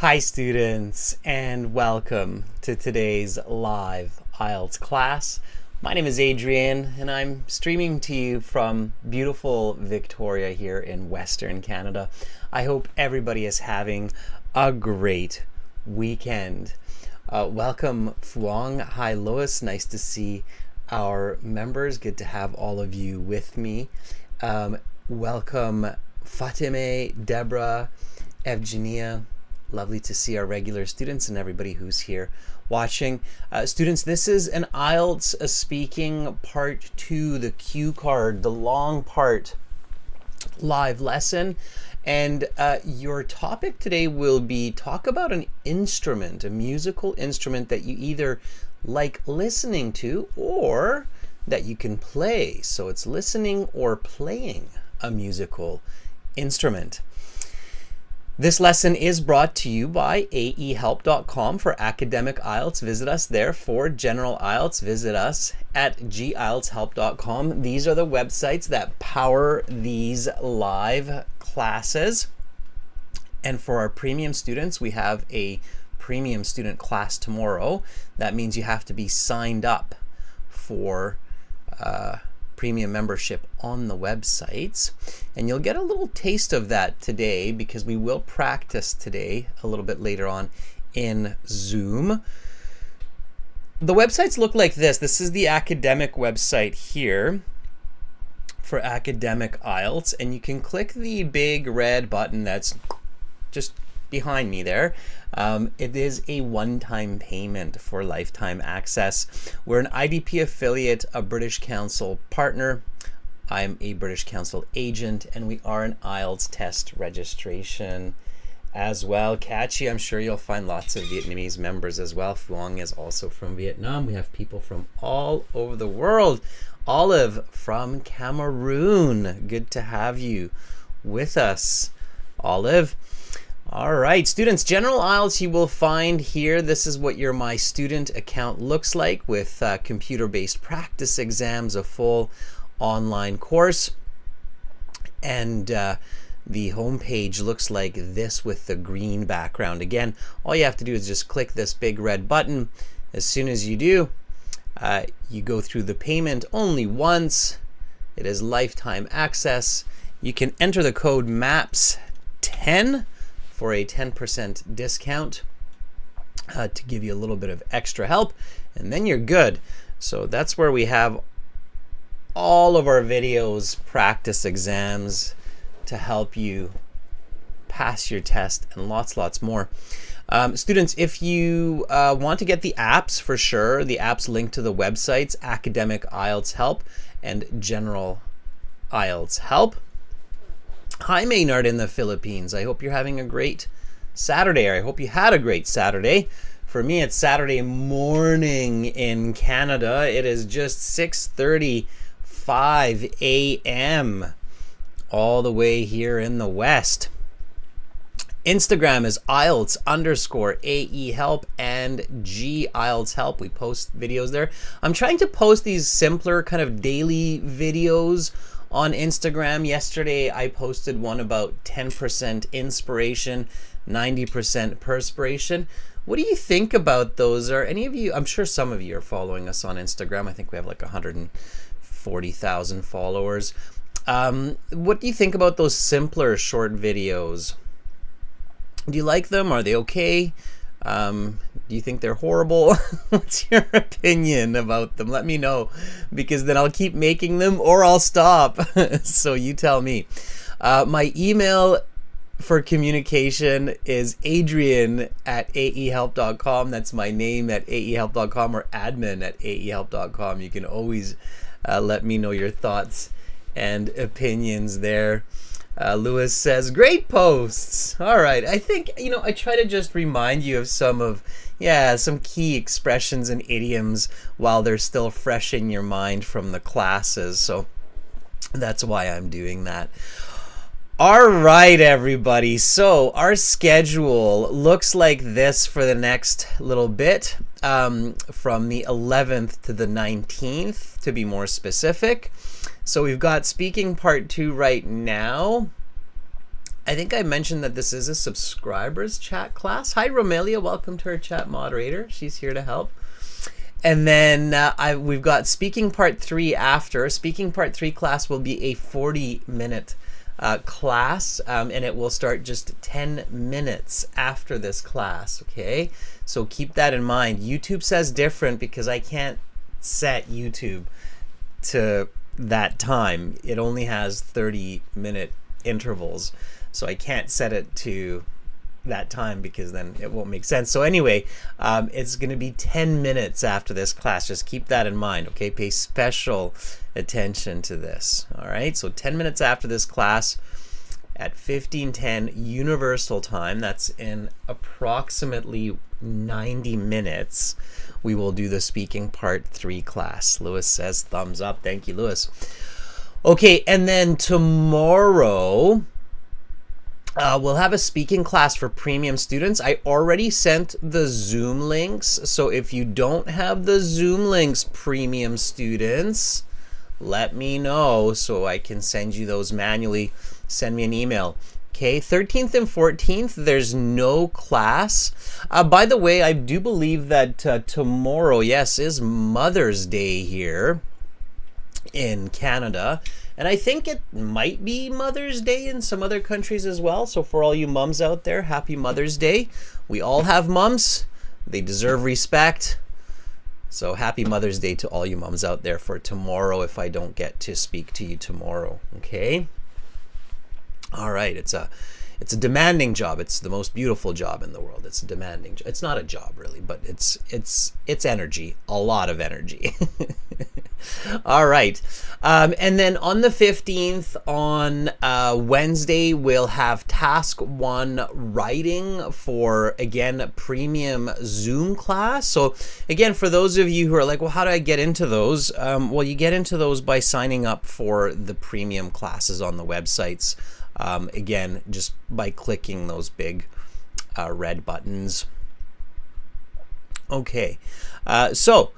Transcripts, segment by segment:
Hi students, and welcome to today's live IELTS class. My name is Adrian and I'm streaming to you from beautiful Victoria here in Western Canada. I hope everybody is having a great weekend. Welcome Fuang. Hi Lois, nice to see our members. Good to have all of you with me. Welcome Fatime, Deborah, Evgenia. Lovely to see our regular students and everybody who's here watching. Students, this is an IELTS speaking part 2, the cue card, the long part live lesson. And your topic today will be talk about an instrument, a musical instrument that you either like listening to or that you can play. So it's listening or playing a musical instrument. This lesson is brought to you by aehelp.com for academic IELTS. Visit us there. For general IELTS, visit us at gieltshelp.com. These are the websites that power these live classes. And for our premium students, we have a premium student class tomorrow. That means you have to be signed up for premium membership on the websites, and you'll get a little taste of that today because we will practice today a little bit later on in Zoom. The websites look like this. This is the academic website here for academic IELTS, and you can click the big red button that's just behind me there. It is a one-time payment for lifetime access. We're an IDP affiliate, a British Council partner. I'm a British Council agent, and we are an IELTS test registration as well. Catchy, I'm sure you'll find lots of Vietnamese members as well. Phuong is also from Vietnam. We have people from all over the world. Olive from Cameroon. Good to have you with us, Olive. All right, students, general IELTS you will find here. This is what your My Student account looks like with computer-based practice exams, a full online course. And the home page looks like this with the green background. Again, all you have to do is just click this big red button. As soon as you do, you go through the payment only once. It is lifetime access. You can enter the code MAPS10 for a 10% discount to give you a little bit of extra help, and then you're good. So that's where we have all of our videos, practice exams to help you pass your test, and lots more. Students, if you want to get the apps, for sure, the apps linked to the websites, Academic IELTS Help and General IELTS Help. Hi Maynard in the Philippines. I hope you're having a great Saturday, or I hope you had a great Saturday. For me, it's Saturday morning in Canada. It is just 6:35 a.m. all the way here in the West. Instagram is IELTS_AE-help and G IELTS help. We post videos there. I'm trying to post these simpler kind of daily videos on Instagram. Yesterday I posted one about 10% inspiration, 90% perspiration. What do you think about those? Are any of you, I'm sure some of you are following us on Instagram. I think we have like 140,000 followers. What do you think about those simpler short videos? Do you like them? Are they okay? Do you think they're horrible? What's your opinion about them? Let me know, because then I'll keep making them or I'll stop. So you tell me. My email for communication is adrian@aehelp.com. That's my name at aehelp.com, or admin@aehelp.com. You can always let me know your thoughts and opinions there. Lewis says, great posts. All right. I think, I try to just remind you of some key expressions and idioms while they're still fresh in your mind from the classes. So that's why I'm doing that. All right, everybody. So our schedule looks like this for the next little bit, from the 11th to the 19th, to be more specific. So we've got speaking part 2 right now. I think I mentioned that this is a subscribers chat class. Hi, Romelia. Welcome to our chat moderator. She's here to help. And then we've got speaking part 3 after. Speaking part 3 class will be a 40-minute class, and it will start just 10 minutes after this class, okay? So keep that in mind. YouTube says different because I can't set YouTube to that time. It only has 30-minute intervals, so I can't set it to that time because then it won't make sense. So anyway, it's going to be 10 minutes after this class. Just keep that in mind, okay? Pay special attention to this. All right, so 10 minutes after this class at 15:10 Universal Time, that's in approximately 90 minutes, we will do the speaking part 3 class. Lewis says thumbs up. Thank you, Lewis. Okay, and then tomorrow we'll have a speaking class for premium students. I already sent the Zoom links, so if you don't have the Zoom links, premium students, let me know so I can send you those manually. Send me an email. Okay, 13th and 14th, there's no class. By the way, I do believe that tomorrow, yes, is Mother's Day here in Canada. And I think it might be Mother's Day in some other countries as well. So for all you mums out there, happy Mother's Day. We all have mums. They deserve respect. So happy Mother's Day to all you mums out there for tomorrow if I don't get to speak to you tomorrow, okay? All right, it's a demanding job. It's the most beautiful job in the world. It's a demanding job. It's not a job really, but it's energy, a lot of energy. All right, and then on the 15th, on Wednesday, we'll have task 1 writing for, again, premium Zoom class. So again, for those of you who are like, well, how do I get into those? Well, you get into those by signing up for the premium classes on the websites. Again, just by clicking those big red buttons. Okay, so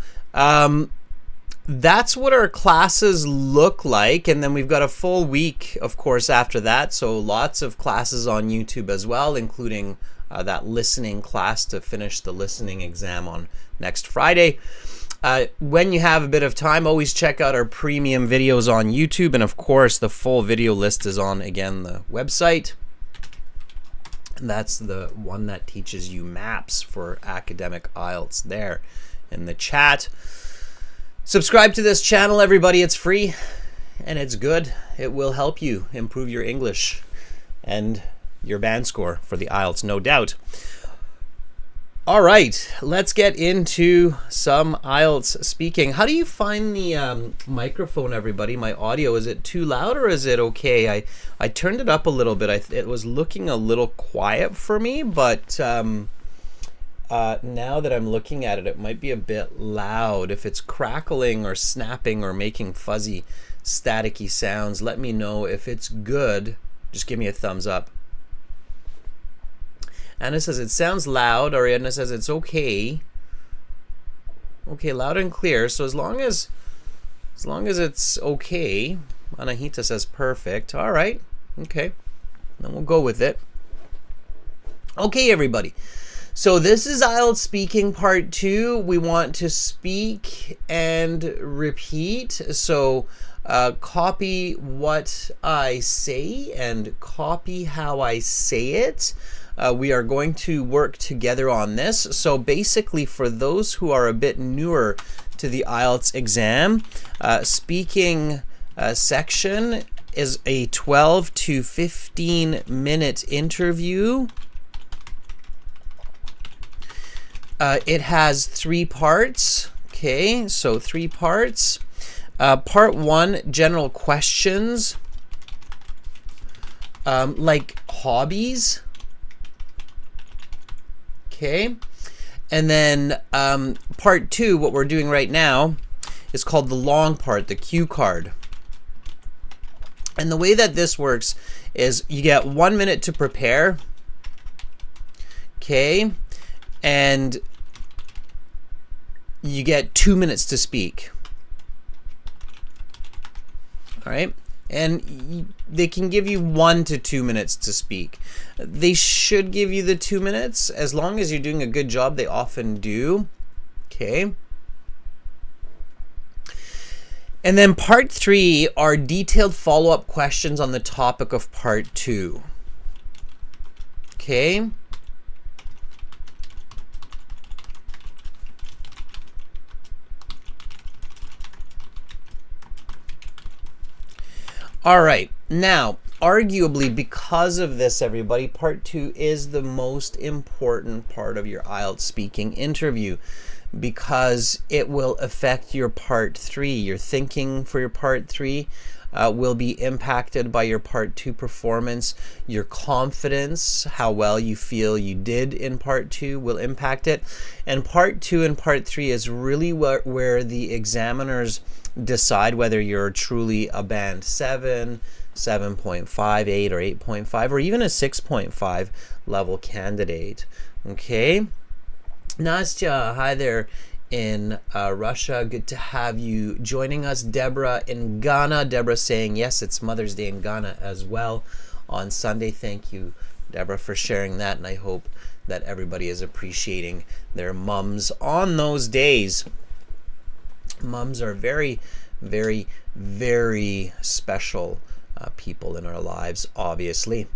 that's what our classes look like, and then we've got a full week, of course, after that. So lots of classes on YouTube as well, including that listening class to finish the listening exam on next Friday. When you have a bit of time, always check out our premium videos on YouTube, and of course the full video list is on, again, the website. And that's the one that teaches you maps for academic IELTS there in the chat. Subscribe to this channel, everybody. It's free and it's good. It will help you improve your English and your band score for the IELTS, no doubt. All right, let's get into some IELTS speaking. How do you find the microphone, everybody? My audio, is it too loud or is it okay? I turned it up a little bit. It was looking a little quiet for me, but now that I'm looking at it, it might be a bit loud. If it's crackling or snapping or making fuzzy, staticky sounds, let me know. If it's good, just give me a thumbs up. Anna says it sounds loud. Ariadna says it's okay. Okay, loud and clear. So as long as it's okay. Anahita says perfect. All right. Okay. Then we'll go with it. Okay, everybody. So this is IELTS speaking part 2. We want to speak and repeat. So copy what I say and copy how I say it. We are going to work together on this. So basically, for those who are a bit newer to the IELTS exam, speaking section is a 12 to 15 minute interview. It has 3 parts. Okay, so 3 parts. Part 1, general questions, like hobbies. Okay, and then part 2, what we're doing right now, is called the long part, the cue card. And the way that this works is you get 1 minute to prepare. Okay, and you get 2 minutes to speak. All right, And they can give you 1 to 2 minutes to speak. They should give you the 2 minutes. As long as you're doing a good job, they often do. Okay. And then part 3 are detailed follow-up questions on the topic of part 2. Okay. All right, now, arguably because of this, everybody, part 2 is the most important part of your IELTS speaking interview because it will affect your part 3. Your thinking for your part 3 will be impacted by your part 2 performance. Your confidence, how well you feel you did in part 2 will impact it. And part 2 and part 3 is really where the examiners decide whether you're truly a band 7, 7.5, 8, or 8.5, or even a 6.5 level candidate. Okay. Nastya, hi there in Russia. Good to have you joining us. Deborah in Ghana. Deborah saying, yes, it's Mother's Day in Ghana as well on Sunday. Thank you, Deborah, for sharing that. And I hope that everybody is appreciating their mums on those days. Mums are very, very, very special people in our lives, obviously.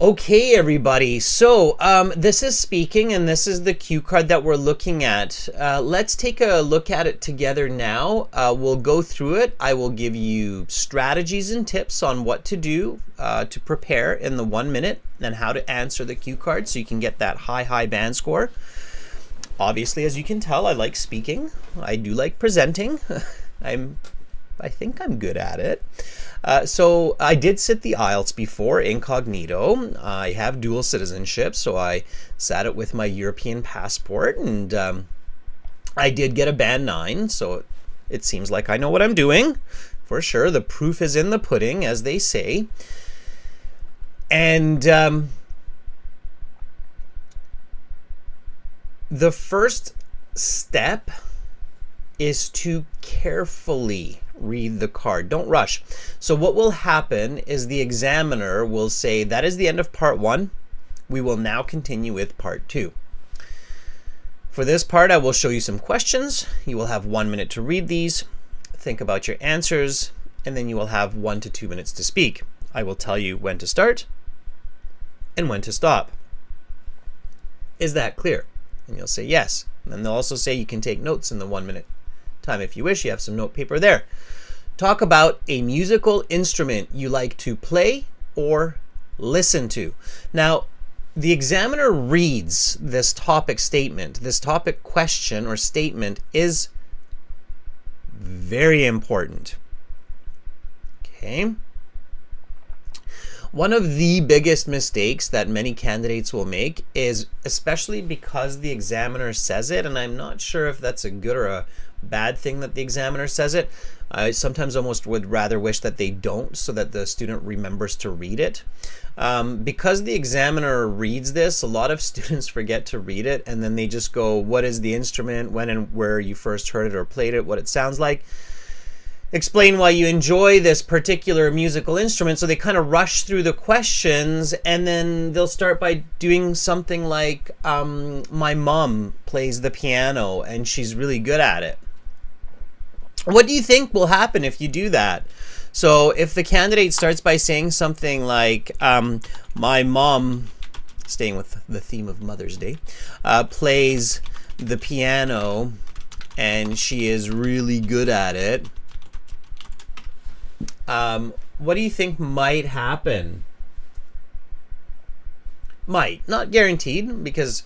Okay, everybody. So this is speaking, and this is the cue card that we're looking at. Let's take a look at it together now. We'll go through it. I will give you strategies and tips on what to do to prepare in the 1 minute and how to answer the cue card so you can get that high band score. Obviously, as you can tell, I like speaking. I do like presenting. I think I'm good at it. So I did sit the IELTS before incognito. I have dual citizenship, so I sat it with my European passport, and I did get a band 9, so it seems like I know what I'm doing. For sure, the proof is in the pudding, as they say. And the first step is to carefully read the card. Don't rush. So what will happen is the examiner will say, that is the end of part 1. We will now continue with part 2. For this part, I will show you some questions. You will have 1 minute to read these, think about your answers, and then you will have 1 to 2 minutes to speak. I will tell you when to start and when to stop. Is that clear? And you'll say yes. And then they'll also say you can take notes in the 1 minute time if you wish. You have some note paper there. Talk about a musical instrument you like to play or listen to. Now, the examiner reads this topic statement. This topic question or statement is very important. Okay. One of the biggest mistakes that many candidates will make is, especially because the examiner says it, and I'm not sure if that's a good or a bad thing that the examiner says it. I sometimes almost would rather wish that they don't, so that the student remembers to read it. Because the examiner reads this, a lot of students forget to read it, and then they just go, what is the instrument, when and where you first heard it or played it, what it sounds like. Explain why you enjoy this particular musical instrument. So they kind of rush through the questions, and then they'll start by doing something like, my mom plays the piano and she's really good at it. What do you think will happen if you do that? So if the candidate starts by saying something like, my mom, staying with the theme of Mother's Day, plays the piano and she is really good at it, what do you think might happen? Might, not guaranteed, because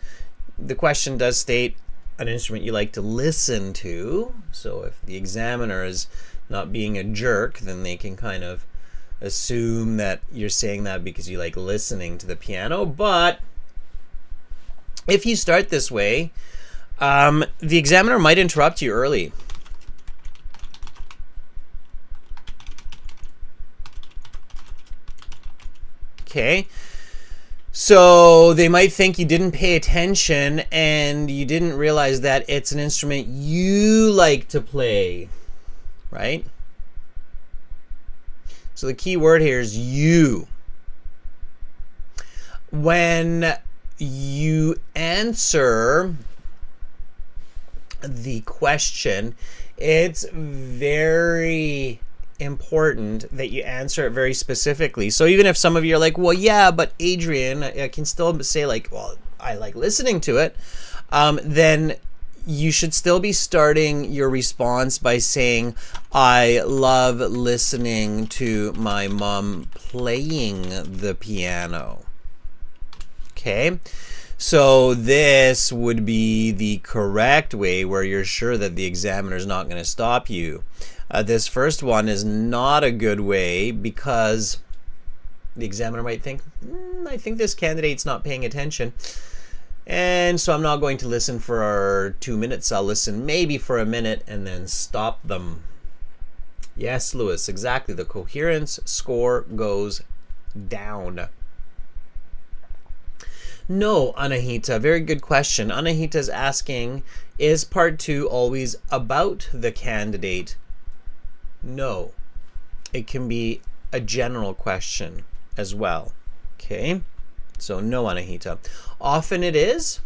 the question does state an instrument you like to listen to. So if the examiner is not being a jerk, then they can kind of assume that you're saying that because you like listening to the piano. But if you start this way, the examiner might interrupt you early. Okay, so they might think you didn't pay attention and you didn't realize that it's an instrument you like to play, right? So the key word here is you. When you answer the question, it's very important that you answer it very specifically. So even if some of you are like, well, yeah, but Adrian, I can still say like, well, I like listening to it, then you should still be starting your response by saying, I love listening to my mom playing the piano. Okay, so this would be the correct way where you're sure that the examiner is not going to stop you. This first one is not a good way because the examiner might think, I think this candidate's not paying attention. And so I'm not going to listen for 2 minutes. I'll listen maybe for a minute and then stop them. Yes, Lewis, exactly. The coherence score goes down. No, Anahita, very good question. Anahita's asking, is part 2 always about the candidate? No. It can be a general question as well. Okay? So no, Anahita. Often it is,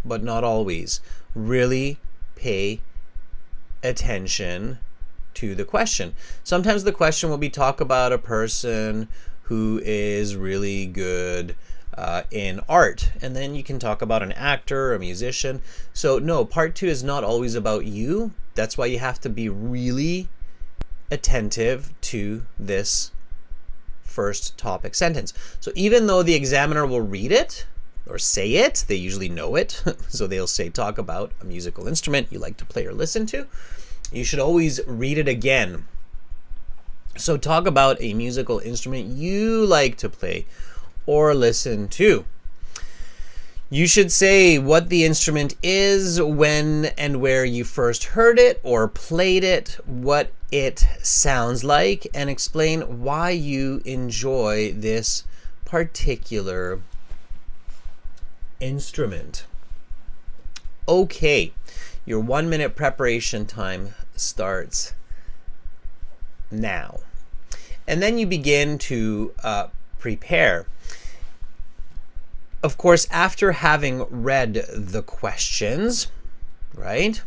but not always. Really pay attention to the question. Sometimes the question will be talk about a person who is really good in art, and then you can talk about an actor or a musician. So no, part 2 is not always about you. That's why you have to be really attentive to this first topic sentence. So even though the examiner will read it or say it, they usually know it. So they'll say, talk about a musical instrument you like to play or listen to. You should always read it again. So talk about a musical instrument you like to play or listen to. You should say what the instrument is, when and where you first heard it or played it, what it sounds like, and explain why you enjoy this particular instrument. Okay, your 1 minute preparation time starts now. And then you begin to prepare. Of course, after having read the questions, right?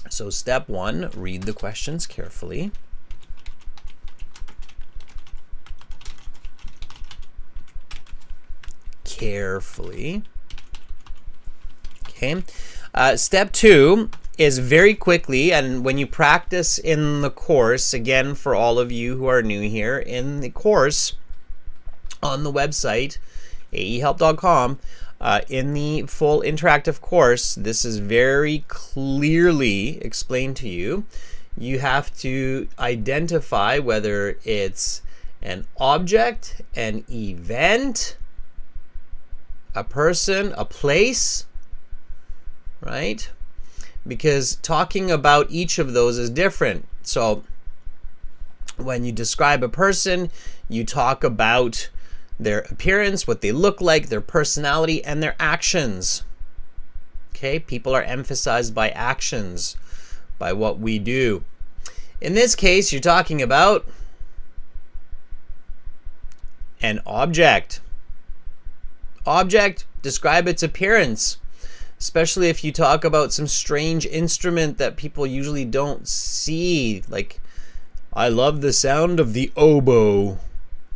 So step 1, read the questions carefully. Carefully. Okay. Step 2 is very quickly, and when you practice in the course, again, for all of you who are new here, in the course on the website, aehelp.com, in the full interactive course, this is very clearly explained to you. You have to identify whether it's an object, an event, a person, a place, right? Because talking about each of those is different. So when you describe a person, you talk about their appearance, what they look like, their personality, and their actions. Okay, people are emphasized by actions, by what we do. In this case, you're talking about an object. Object, describe its appearance, especially if you talk about some strange instrument that people usually don't see. Like, I love the sound of the oboe.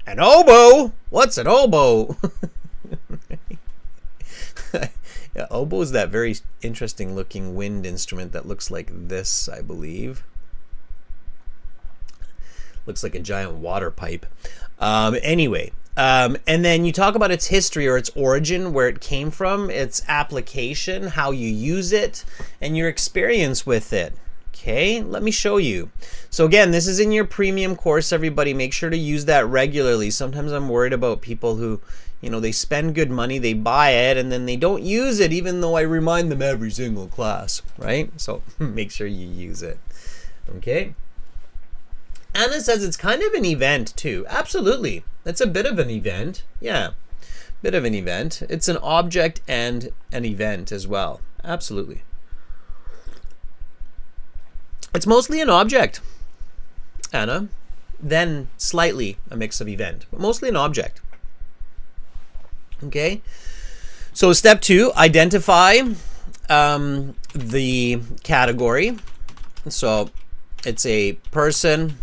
An oboe? What's an oboe? Yeah, oboe is that very interesting looking wind instrument that looks like this, I believe. Looks like a giant water pipe. Anyway, and then you talk about its history or its origin, where it came from, its application, how you use it, and your experience with it. Okay, let me show you. So again, this is in your premium course, everybody. Make sure to use that regularly. Sometimes I'm worried about people who, you know, they spend good money, they buy it, and then they don't use it, even though I remind them every single class, right? So make sure you use it. Okay. Anna says it's kind of an event too. Absolutely. That's a bit of an event. Yeah, bit of an event. It's an object and an event as well. Absolutely. It's mostly an object, Anna. then slightly a mix of event, but mostly an object. Okay, so step 2, identify the category. So it's a person,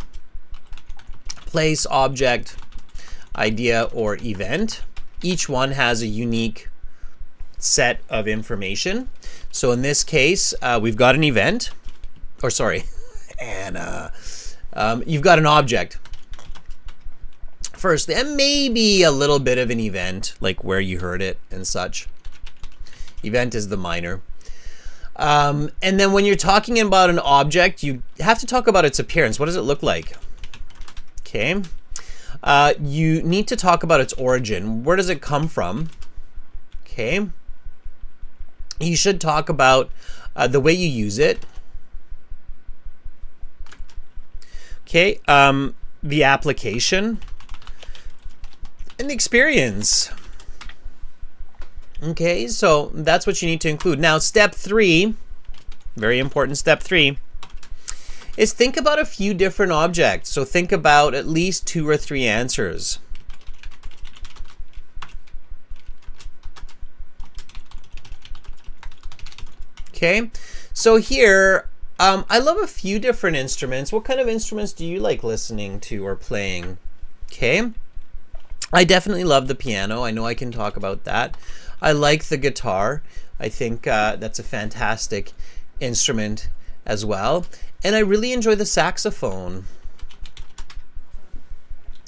place, object, idea, or event. Each one has a unique set of information. So in this case, we've got an event, or sorry, and you've got an object first, and maybe a little bit of an event, like where you heard it and such. Event is the minor. And then when you're talking about an object, you have to talk about its appearance. What does it look like? Okay. You need to talk about its origin. Where does it come from? Okay. You should talk about the way you use it. Okay. The application and the experience. Okay, so that's what you need to include. Now, step 3, very important step 3, is think about a few different objects. So think about at least 2 or 3 answers. Okay, so here, I love a few different instruments. What kind of instruments do you like listening to or playing? Okay, I definitely love the piano. I know I can talk about that. I like the guitar. I think that's a fantastic instrument as well. And I really enjoy the saxophone.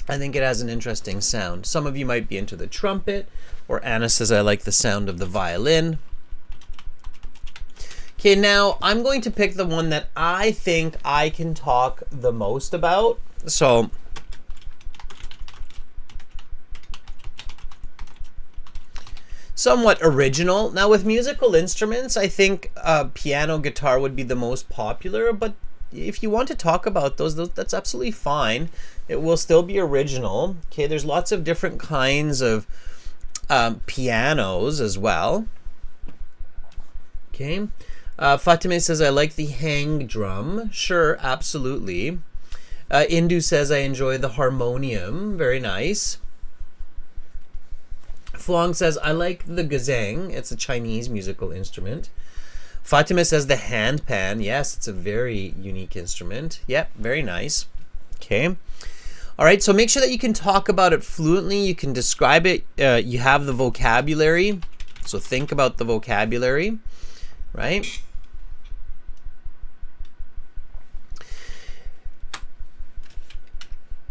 I think it has an interesting sound. Some of you might be into the trumpet, or Anna says I like the sound of the violin. Okay, now I'm going to pick the one that I think I can talk the most about. So somewhat original. Now with musical instruments, I think piano, guitar would be the most popular, but if you want to talk about those, that's absolutely fine. It will still be original. Okay, there's lots of different kinds of pianos as well. Okay, Fatime says, I like the hang drum. Sure, absolutely. Indu says, I enjoy the harmonium. Very nice. Flong says, I like the gazang. It's a Chinese musical instrument. Fatima says the handpan. Yes, it's a very unique instrument. Yep, very nice. Okay. All right, so make sure that you can talk about it fluently. You can describe it. You have the vocabulary. So think about the vocabulary, right?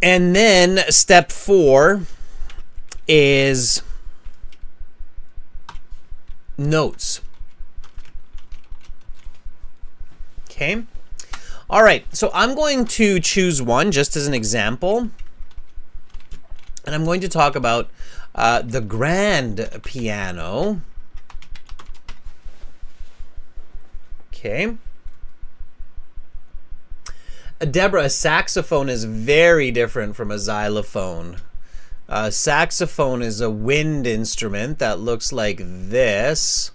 And then step 4 is notes. Okay. All right. So I'm going to choose one just as an example. And I'm going to talk about the grand piano. Okay. Deborah, a saxophone is very different from a xylophone. A saxophone is a wind instrument that looks like this.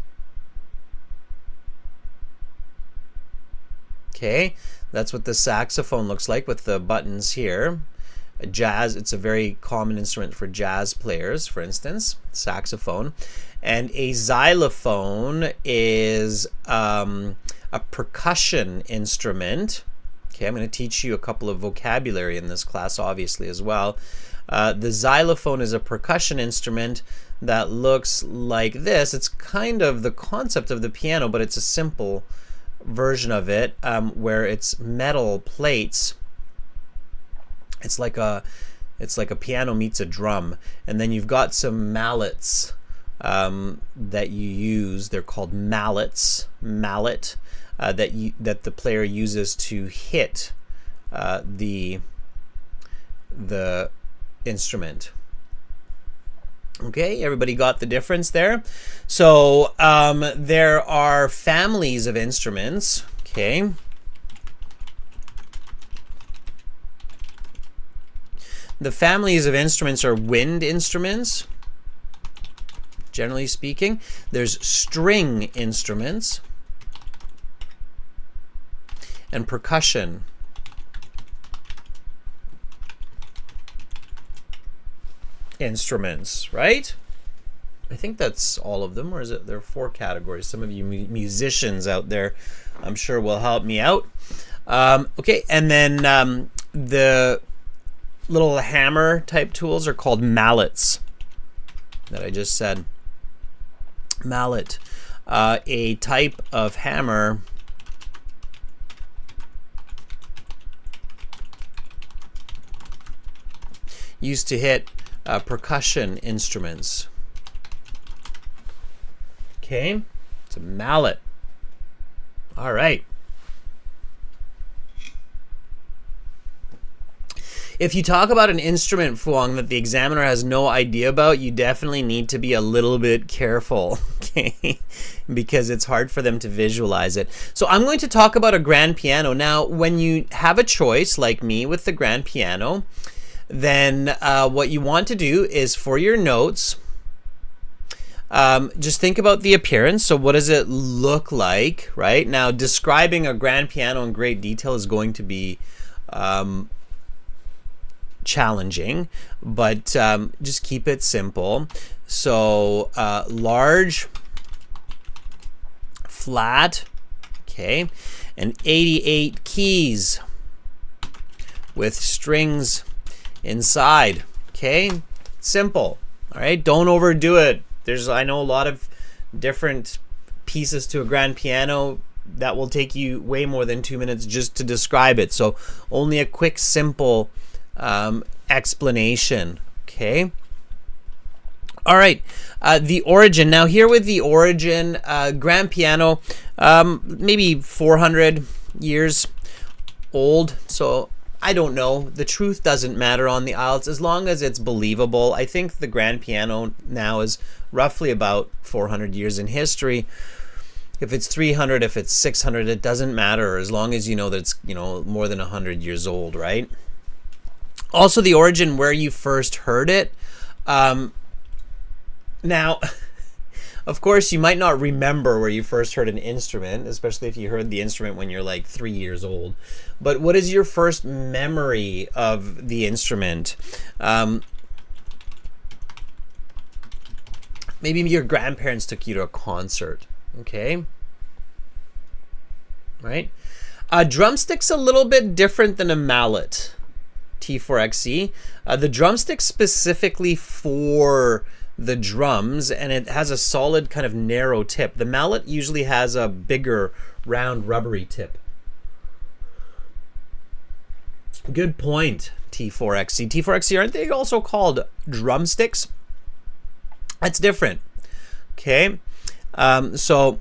Okay, that's what the saxophone looks like with the buttons here. It's a very common instrument for jazz players, for instance, saxophone. And a xylophone is a percussion instrument. Okay, I'm going to teach you a couple of vocabulary in this class, obviously, as well. The xylophone is a percussion instrument that looks like this. It's kind of the concept of the piano, but it's a simple version of it, where it's metal plates. It's like a piano meets a drum, and then you've got some mallets that you use. They're called mallets. Mallet that the player uses to hit the instrument. Okay, everybody got the difference there? So there are families of instruments. Okay. The families of instruments are wind instruments, generally speaking. There's string instruments and percussion instruments, right? I think that's all of them, or is it there are 4 categories? Some of you musicians out there, I'm sure, will help me out. Okay, and then the little hammer type tools are called mallets that I just said. Mallet, a type of hammer used to hit percussion instruments. Okay, it's a mallet. All right. If you talk about an instrument, Fuang, that the examiner has no idea about, you definitely need to be a little bit careful, okay? Because it's hard for them to visualize it. So I'm going to talk about a grand piano. Now, when you have a choice, like me with the grand piano, then what you want to do is, for your notes, just think about the appearance. So what does it look like, right? Now, describing a grand piano in great detail is going to be challenging, but just keep it simple. So large, flat, okay, and 88 keys with strings inside, okay? Simple, all right? Don't overdo it. I know a lot of different pieces to a grand piano that will take you way more than 2 minutes just to describe it. So only a quick, simple explanation, okay? All right, the origin. Now here with the origin, grand piano, maybe 400 years old. So I don't know. The truth doesn't matter on the IELTS as long as it's believable. I think the grand piano now is roughly about 400 years in history. If it's 300, if it's 600, it doesn't matter as long as you know that it's, more than 100 years old, right? Also, the origin, where you first heard it. Now, of course, you might not remember where you first heard an instrument, especially if you heard the instrument when you're like 3 years old. But what is your first memory of the instrument? Maybe your grandparents took you to a concert, okay? Right? A drumstick's a little bit different than a mallet, T4XE. The drumstick's specifically for the drums, and it has a solid kind of narrow tip. The mallet usually has a bigger, round, rubbery tip. Good point, T4XE. T4XE, aren't they also called drumsticks? That's different. Okay, mallet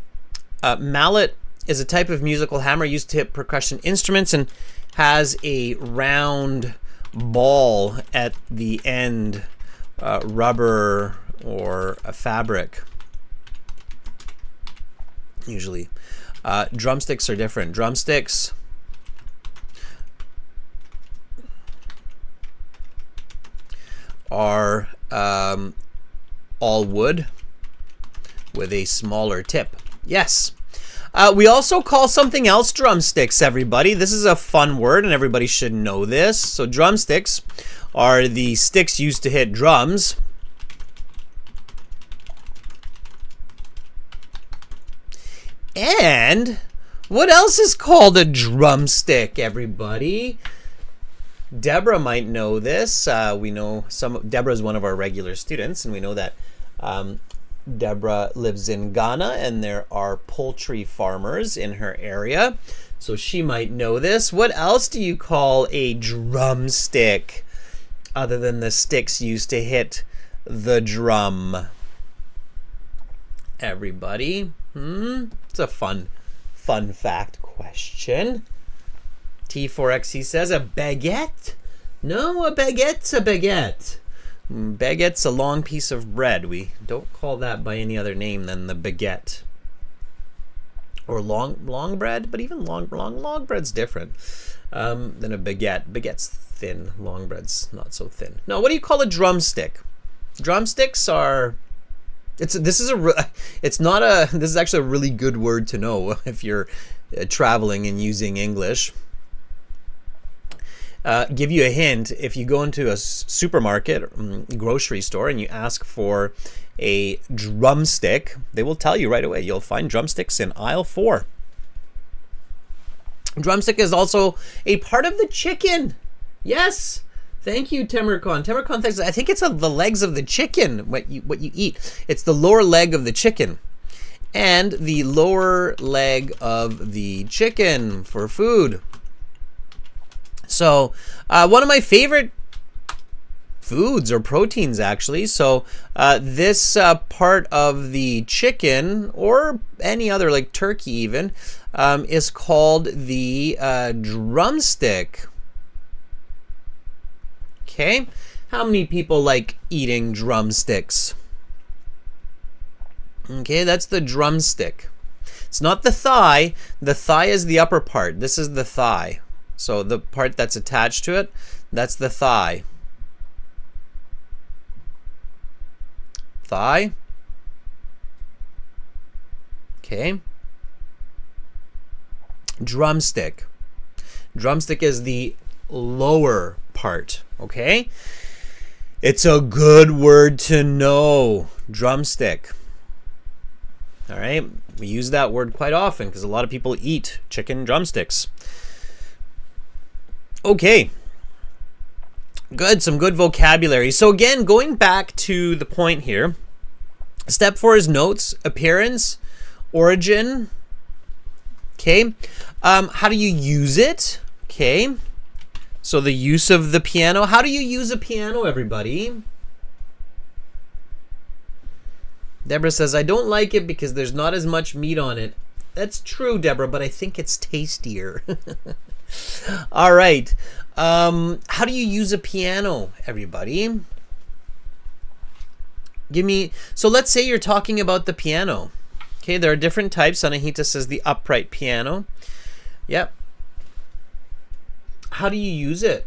is a type of musical hammer used to hit percussion instruments and has a round ball at the end, rubber or a fabric, usually. Drumsticks are different. Drumsticks are all wood with a smaller tip. Yes. We also call something else drumsticks, everybody. This is a fun word and everybody should know this. So drumsticks are the sticks used to hit drums. And what else is called a drumstick, everybody? Deborah might know this. We know Deborah is one of our regular students, and we know that Deborah lives in Ghana, and there are poultry farmers in her area, so she might know this. What else do you call a drumstick other than the sticks used to hit the drum? Everybody? It's a fun fact question. T4XE says a baguette? No, a baguette's a baguette. Baguette's a long piece of bread. We don't call that by any other name than the baguette. Or long bread, but even long bread's different than a baguette. Baguette's thin, long bread's not so thin. No, what do you call a drumstick? Drumsticks are. This is actually a really good word to know if you're traveling and using English. give you a hint. If you go into a supermarket, grocery store, and you ask for a drumstick, they will tell you right away. You'll find drumsticks in aisle 4. Drumstick is also a part of the chicken. Yes. Thank you, Temercon. Temercon thinks, I think it's the legs of the chicken, what you eat. It's the lower leg of the chicken. And the lower leg of the chicken for food. So, one of my favorite foods or proteins, actually. So, this part of the chicken, or any other, like turkey even, is called the drumstick. Okay, how many people like eating drumsticks? Okay, that's the drumstick. It's not the thigh. The thigh is the upper part. This is the thigh. So the part that's attached to it, that's the thigh. Thigh. Okay. Drumstick. Drumstick is the lower part, okay? It's a good word to know. Drumstick. All right, we use that word quite often because a lot of people eat chicken drumsticks. Okay, good, some good vocabulary. So again, going back to the point here, step 4 is notes, appearance, origin. Okay, how do you use it? Okay, so the use of the piano. How do you use a piano, everybody? Deborah says, I don't like it because there's not as much meat on it. That's true, Deborah, but I think it's tastier. All right. How do you use a piano, everybody? So let's say you're talking about the piano. Okay, there are different types. Anahita says the upright piano. Yep. How do you use it?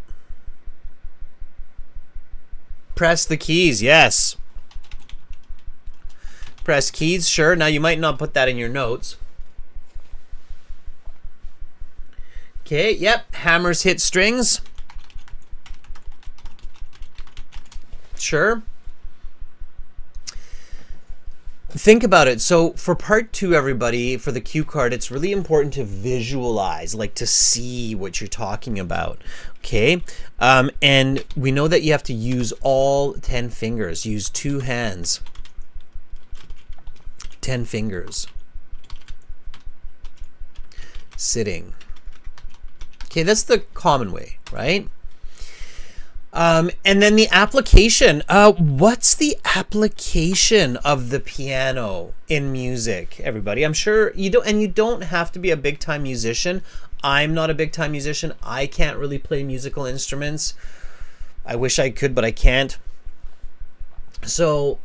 Press the keys, yes. Press keys, sure. Now you might not put that in your notes. Okay, yep. Hammers hit strings. Sure. Think about it. So for part 2, everybody, for the cue card, it's really important to visualize, like to see what you're talking about. Okay. And we know that you have to use all 10 fingers. Use 2 hands. 10 fingers. Sitting. Okay, that's the common way, right? And then the application. What's the application of the piano in music, everybody? I'm sure you don't have to be a big-time musician. I'm not a big-time musician. I can't really play musical instruments. I wish I could, but I can't. So,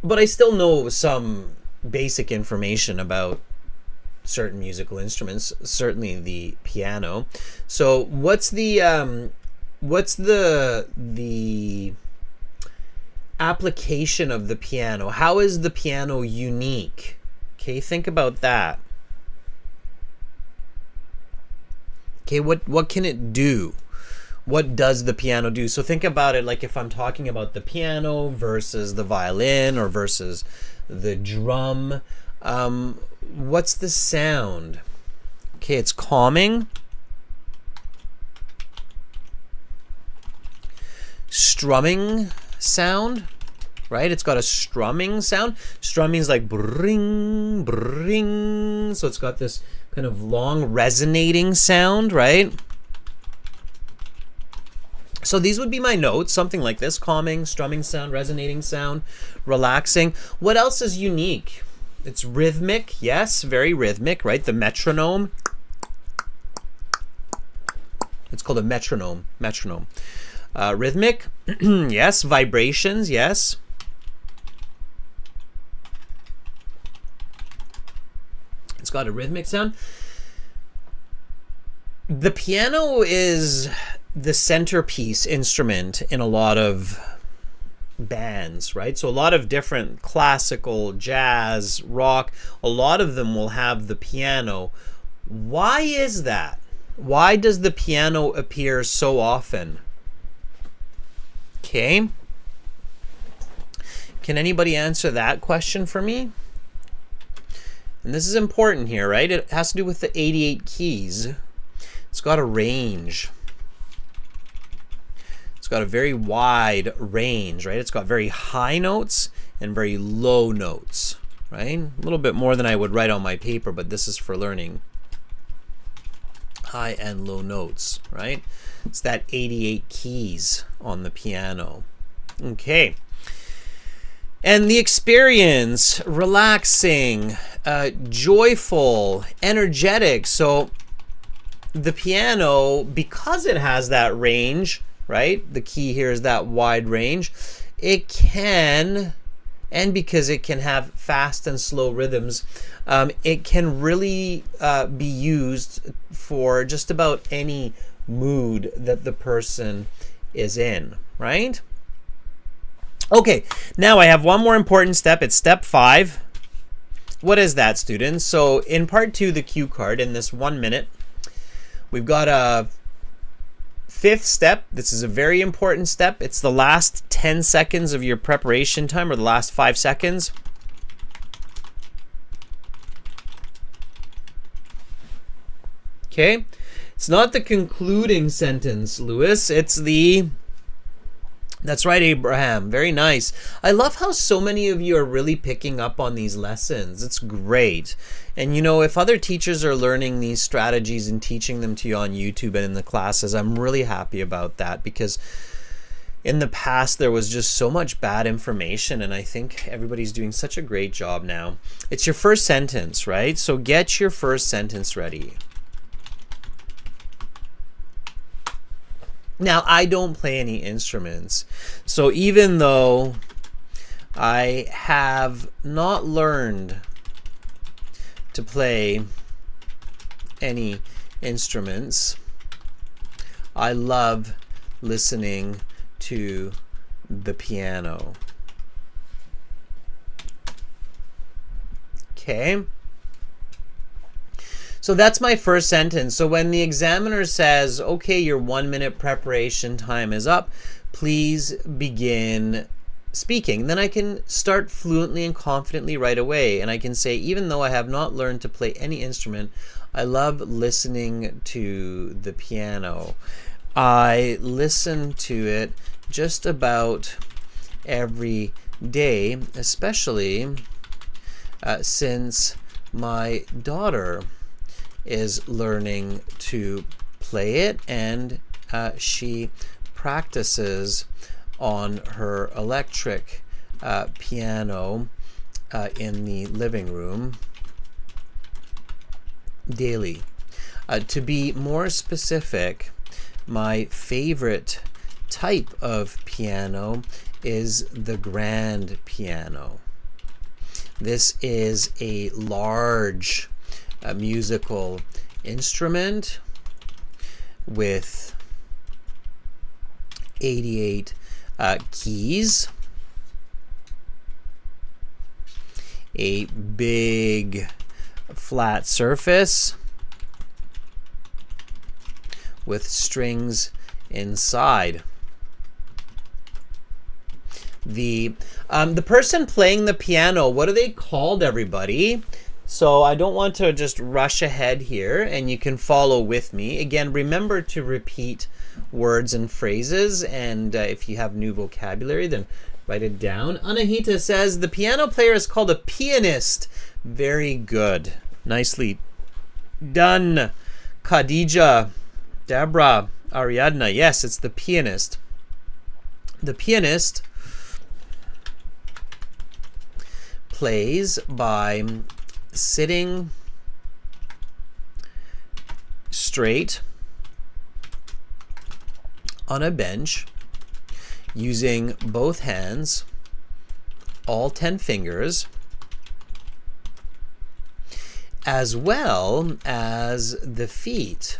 but I still know some basic information about certain musical instruments, certainly the piano. So what's the application of the piano? How is the piano unique? Okay, think about that. Okay, what can it do? What does the piano do? So think about it like if I'm talking about the piano versus the violin or versus the drum. What's the sound? Okay, it's calming. Strumming sound, right? It's got a strumming sound. Strumming is like bring, bring. So it's got this kind of long resonating sound, right? So these would be my notes, something like this: calming, strumming sound, resonating sound, relaxing. What else is unique? It's rhythmic, yes, very rhythmic, right? The metronome. It's called a metronome. Rhythmic, yes. Vibrations, yes. It's got a rhythmic sound. The piano is the centerpiece instrument in a lot of bands, right? So a lot of different classical, jazz, rock, a lot of them will have the piano. Why is that? Why does the piano appear so often? Okay. Can anybody answer that question for me? And this is important here, right? It has to do with the 88 keys. It's got a range. It's got a very wide range, right? It's got very high notes and very low notes, right? A little bit more than I would write on my paper, but this is for learning high and low notes, right? It's that 88 keys on the piano. Okay. And the experience, relaxing, joyful, energetic. So the piano, because it has that range, right? The key here is that wide range. It can, and because it can have fast and slow rhythms, it can really be used for just about any mood that the person is in, right? Okay, now I have one more important step. It's step 5. What is that, students? So in part 2, the cue card, in this 1 minute, we've got a 5th step. This is a very important step. It's the last 10 seconds of your preparation time, or the last 5 seconds. Okay, it's not the concluding sentence, Lewis. It's the... That's right, Abraham. Very nice. I love how so many of you are really picking up on these lessons. It's great. And you know, if other teachers are learning these strategies and teaching them to you on YouTube and in the classes, I'm really happy about that, because in the past there was just so much bad information, and I think everybody's doing such a great job now. It's your first sentence, right? So get your first sentence ready. Now, I don't play any instruments, so even though I have not learned to play any instruments, I love listening to the piano. Okay. So that's my first sentence. So when the examiner says, okay, your 1 minute preparation time is up, please begin speaking, then I can start fluently and confidently right away. And I can say, even though I have not learned to play any instrument, I love listening to the piano. I listen to it just about every day, especially since my daughter is learning to play it, and she practices on her electric piano in the living room daily. To be more specific, my favorite type of piano is the grand piano. This is a large musical instrument with 88 keys, a big flat surface with strings inside. The person playing the piano, what are they called, everybody? So I don't want to just rush ahead here, and you can follow with me. Again, remember to repeat words and phrases, and if you have new vocabulary, then write it down. Anahita says the piano player is called a pianist. Very good. Nicely done. Khadija, Deborah, Ariadna. Yes, it's the pianist. The pianist plays by sitting straight on a bench using both hands, all 10 fingers, as well as the feet,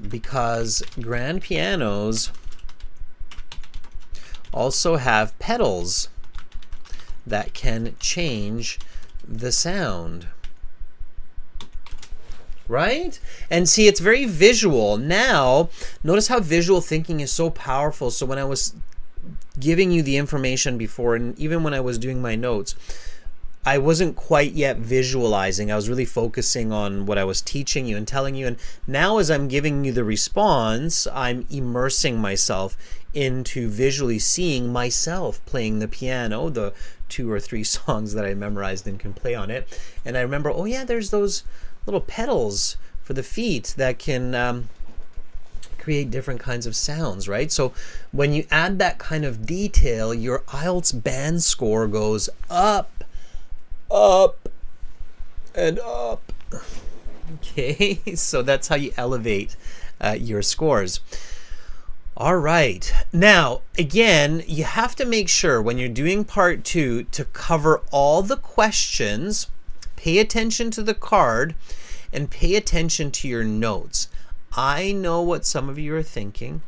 because grand pianos also have pedals that can change the sound. right? And see, it's very visual. Now, notice how visual thinking is so powerful. So when I was giving you the information before, and even when I was doing my notes, I wasn't quite yet visualizing. I was really focusing on what I was teaching you and telling you. And now as I'm giving you the response, I'm immersing myself into visually seeing myself playing the piano, the 2 or 3 songs that I memorized and can play on it. And I remember, oh yeah, there's those little pedals for the feet that can create different kinds of sounds, right? So when you add that kind of detail, your IELTS band score goes up, up, and up. Okay, so that's how you elevate your scores. All right. Now, again, you have to make sure when you're doing part 2 to cover all the questions, pay attention to the card, and pay attention to your notes. I know what some of you are thinking.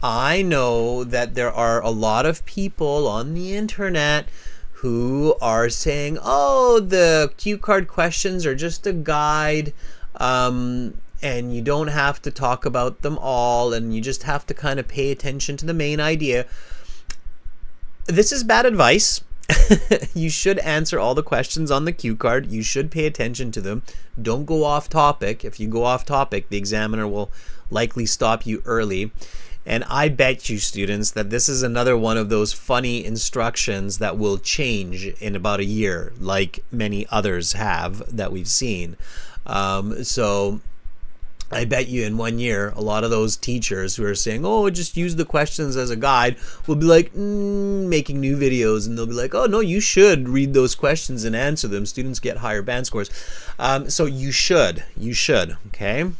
I know that there are a lot of people on the internet who are saying, oh, the cue card questions are just a guide, and you don't have to talk about them all, and you just have to kind of pay attention to the main idea. This is bad advice. You should answer all the questions on the cue card. You should pay attention to them. Don't go off topic. If you go off topic, the examiner will likely stop you early. And I bet you, students, that this is another one of those funny instructions that will change in about a year, like many others have that we've seen. So I bet you in 1 year, a lot of those teachers who are saying, oh, just use the questions as a guide, will be like making new videos, and they'll be like, oh, no, you should read those questions and answer them. Students get higher band scores. So you should, okay?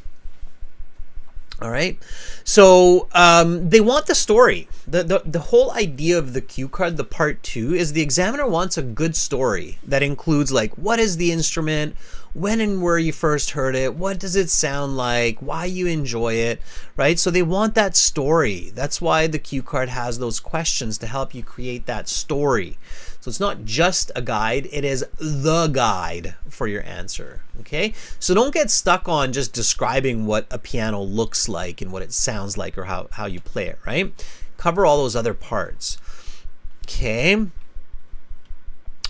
All right. So they want the story. The whole idea of the cue card, the part 2, is the examiner wants a good story that includes, like, what is the instrument, when and where you first heard it, what does it sound like, why you enjoy it, right? So they want that story. That's why the cue card has those questions to help you create that story. So it's not just a guide, it is the guide for your answer, okay? So don't get stuck on just describing what a piano looks like and what it sounds like or how you play it, right? Cover all those other parts, okay?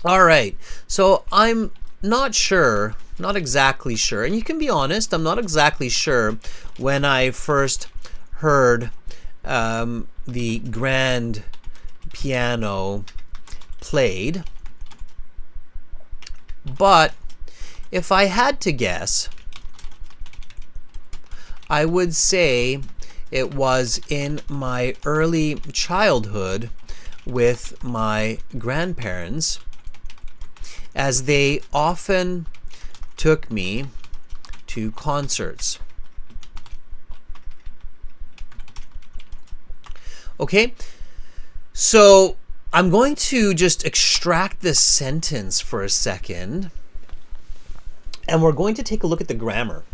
All right, so I'm not sure, not exactly sure, and you can be honest, I'm not exactly sure when I first heard the grand piano played, but if I had to guess, I would say it was in my early childhood with my grandparents, as they often took me to concerts. Okay, so I'm going to just extract this sentence for a second, and we're going to take a look at the grammar.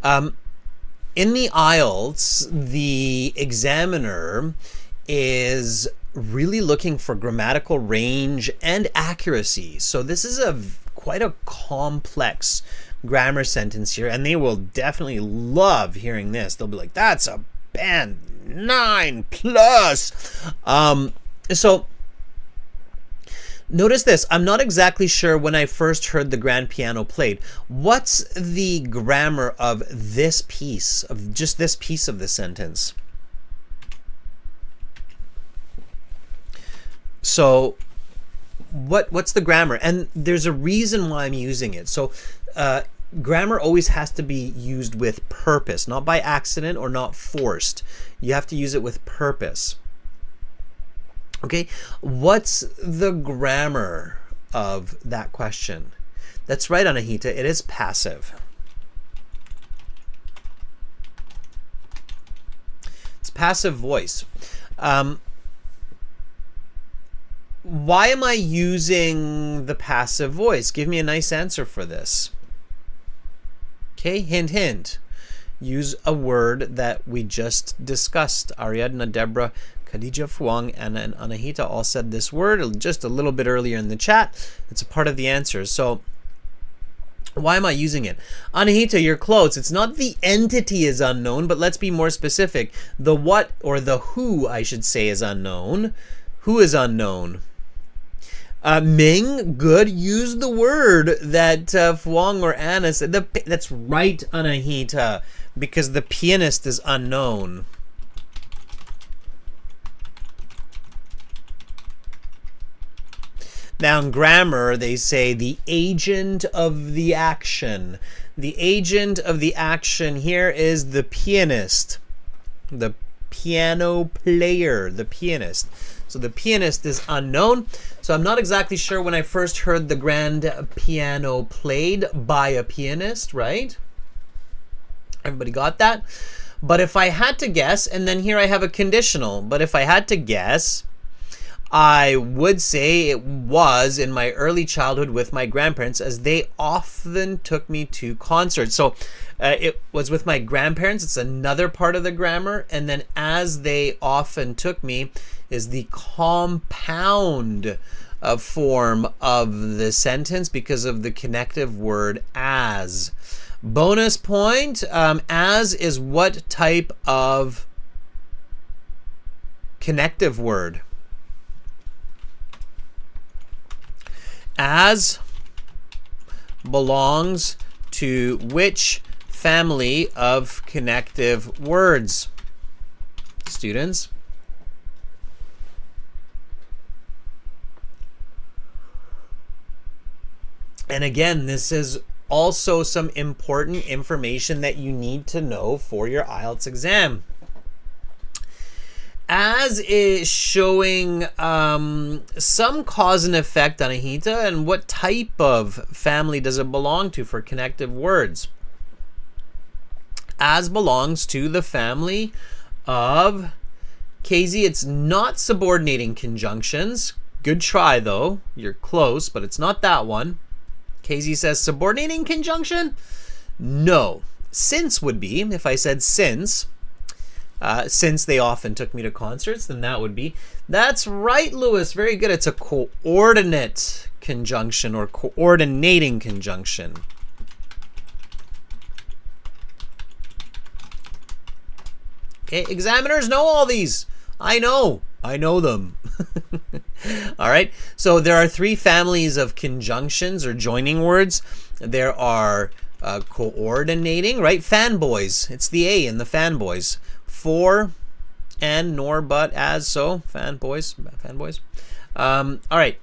In the IELTS, the examiner is really looking for grammatical range and accuracy. So this is quite a complex grammar sentence here, and they will definitely love hearing this. They'll be like, that's a band 9 plus. So notice this. I'm not exactly sure when I first heard the grand piano played. What's the grammar of this piece, of just this piece of the sentence? So what's the grammar? And there's a reason why I'm using it. So grammar always has to be used with purpose, not by accident or not forced. You have to use it with purpose. Okay, what's the grammar of that question? That's right, Anahita, it is passive. It's passive voice. Why am I using the passive voice? Give me a nice answer for this. Okay, hint, hint. Use a word that we just discussed. Ariadna, Deborah, Khadija, Fuang, Anna, and Anahita all said this word just a little bit earlier in the chat. It's a part of the answer. So Why am I using it? Anahita, you're close. It's not the entity is unknown, but let's be more specific. The what, or the who, I should say, is unknown. Who is unknown? Ming, good. Use the word that Fuang or Anna said. That's right, Anahita, because the pianist is unknown. Now in grammar, they say the agent of the action. The agent of the action here is the pianist, the piano player, the pianist. So the pianist is unknown. So I'm not exactly sure when I first heard the grand piano played by a pianist, right? Everybody got that? But if I had to guess, and then here I have a conditional, but if I had to guess, I would say it was in my early childhood with my grandparents, as they often took me to concerts. So it was with my grandparents. It's another part of the grammar. And then as they often took me is the compound form of the sentence because of the connective word as. Bonus point, as is what type of connective word? As belongs to which family of connective words, students? And again, this is also some important information that you need to know for your IELTS exam. As is showing some cause and effect on Anahita, and what type of family does it belong to for connective words? As belongs to the family of KZ. It's not subordinating conjunctions. Good try though. You're close, but it's not that one. KZ says subordinating conjunction? No. Since would be, if I said since they often took me to concerts, then that would be. That's right, Lewis. Very good. It's a coordinate conjunction or coordinating conjunction. Okay, examiners know all these. I know them. All right. So there are three families of conjunctions or joining words. There are coordinating, right? Fanboys. It's the A in the fanboys. For, and, nor, but, as, so, fanboys. All right.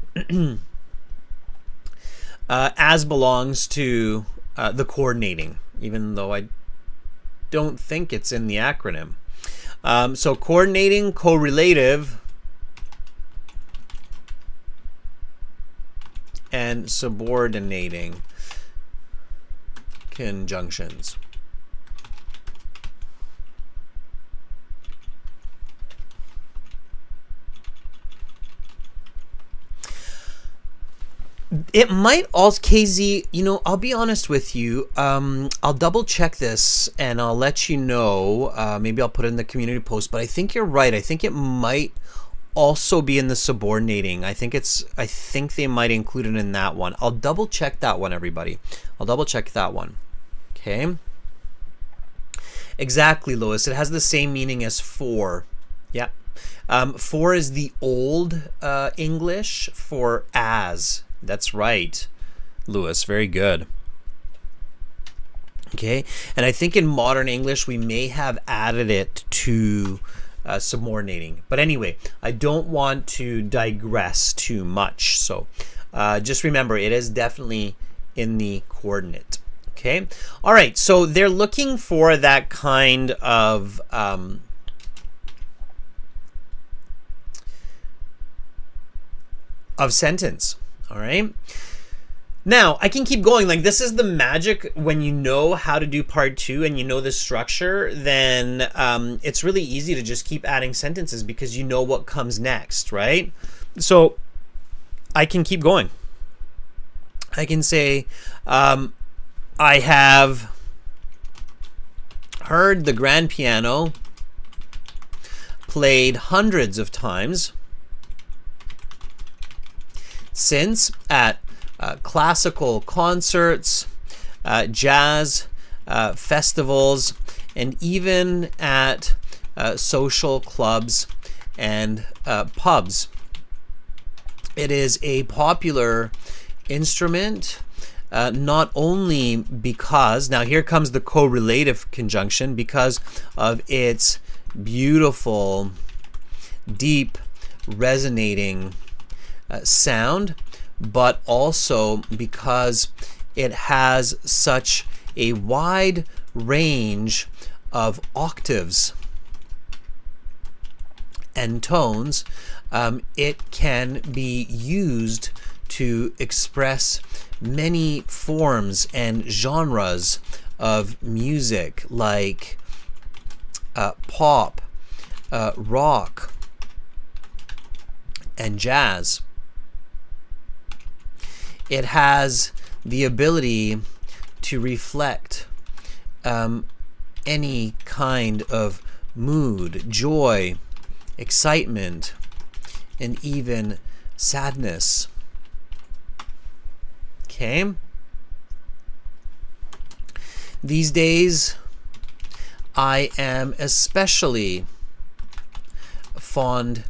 As belongs to the coordinating, even though I don't think it's in the acronym. So coordinating, correlative, and subordinating conjunctions. It might also, KZ, you know, I'll be honest with you. I'll double check this and I'll let you know. Maybe I'll put it in the community post, but I think you're right. I think it might also be in the subordinating. I think they might include it in that one. I'll double check that one, everybody. I'll double check that one. Okay. Exactly, Lois. It has the same meaning as for. Yeah. For is the old English for as. That's right, Lewis. Very good. Okay, and I think in modern English we may have added it to subordinating. But anyway, I don't want to digress too much. So just remember, it is definitely in the coordinate. Okay. All right. So they're looking for that kind of sentence. All right. Now I can keep going. Like, this is the magic when you know how to do part 2 and you know the structure, then it's really easy to just keep adding sentences because you know what comes next, right? So I can keep going. I can say, I have heard the grand piano played hundreds of times since at classical concerts jazz festivals, and even at social clubs and pubs. It is a popular instrument, not only because, now here comes the correlative conjunction, because of its beautiful, deep, resonating sound, but also because it has such a wide range of octaves and tones. It can be used to express many forms and genres of music, like pop, rock, and jazz. It has the ability to reflect any kind of mood, joy, excitement, and even sadness. Okay? These days, I am especially fond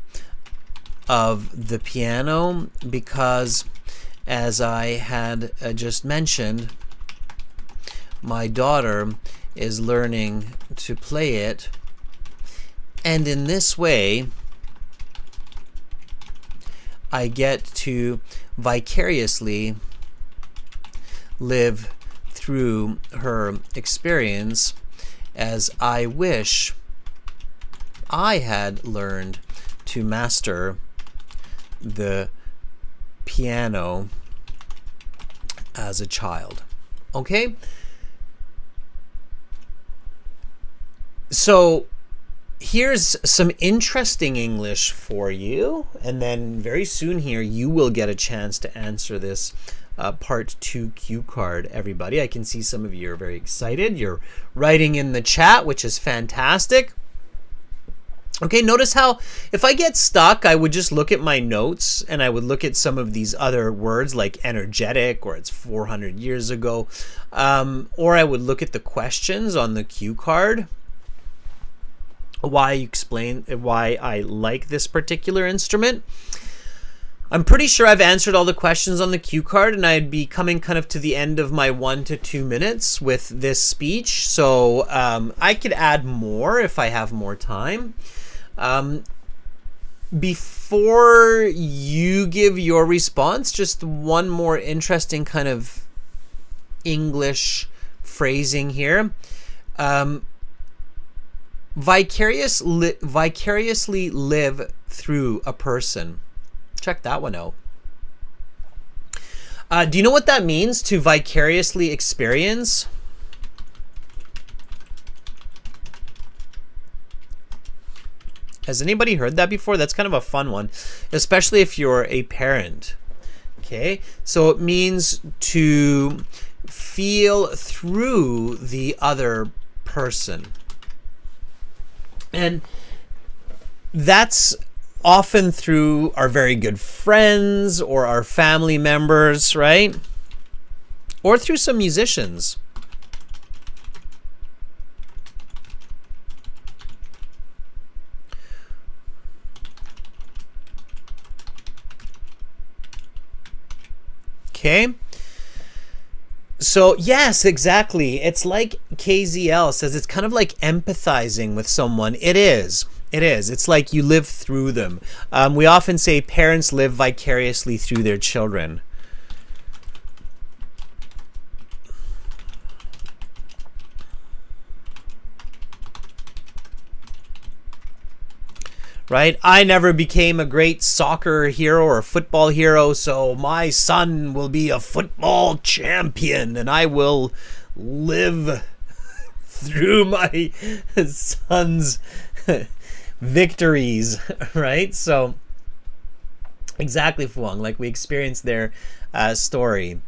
of the piano because, as I had just mentioned, my daughter is learning to play it, and in this way I get to vicariously live through her experience, as I wish I had learned to master the piano as a child. Okay? So here's some interesting English for you, and then very soon here you will get a chance to answer this part 2 cue card, everybody. I can see some of you are very excited. You're writing in the chat, which is fantastic. Okay, notice how if I get stuck, I would just look at my notes and I would look at some of these other words like energetic, or it's 400 years ago, or I would look at the questions on the cue card. Why I like this particular instrument. I'm pretty sure I've answered all the questions on the cue card, and I'd be coming kind of to the end of my 1 to 2 minutes with this speech. So I could add more if I have more time. Before you give your response, just one more interesting kind of English phrasing here. Vicariously live through a person. Check that one out. Do you know what that means, to vicariously experience? Has anybody heard that before? That's kind of a fun one, especially if you're a parent. Okay, so it means to feel through the other person. And that's often through our very good friends or our family members, right? Or through some musicians. Okay. So yes, exactly. It's like KZL says, it's kind of like empathizing with someone. It is. It is. It's like you live through them. We often say parents live vicariously through their children. Right? I never became a great soccer hero or a football hero, so my son will be a football champion, and I will live through my son's victories, right? So exactly, Fuang, like we experienced their story.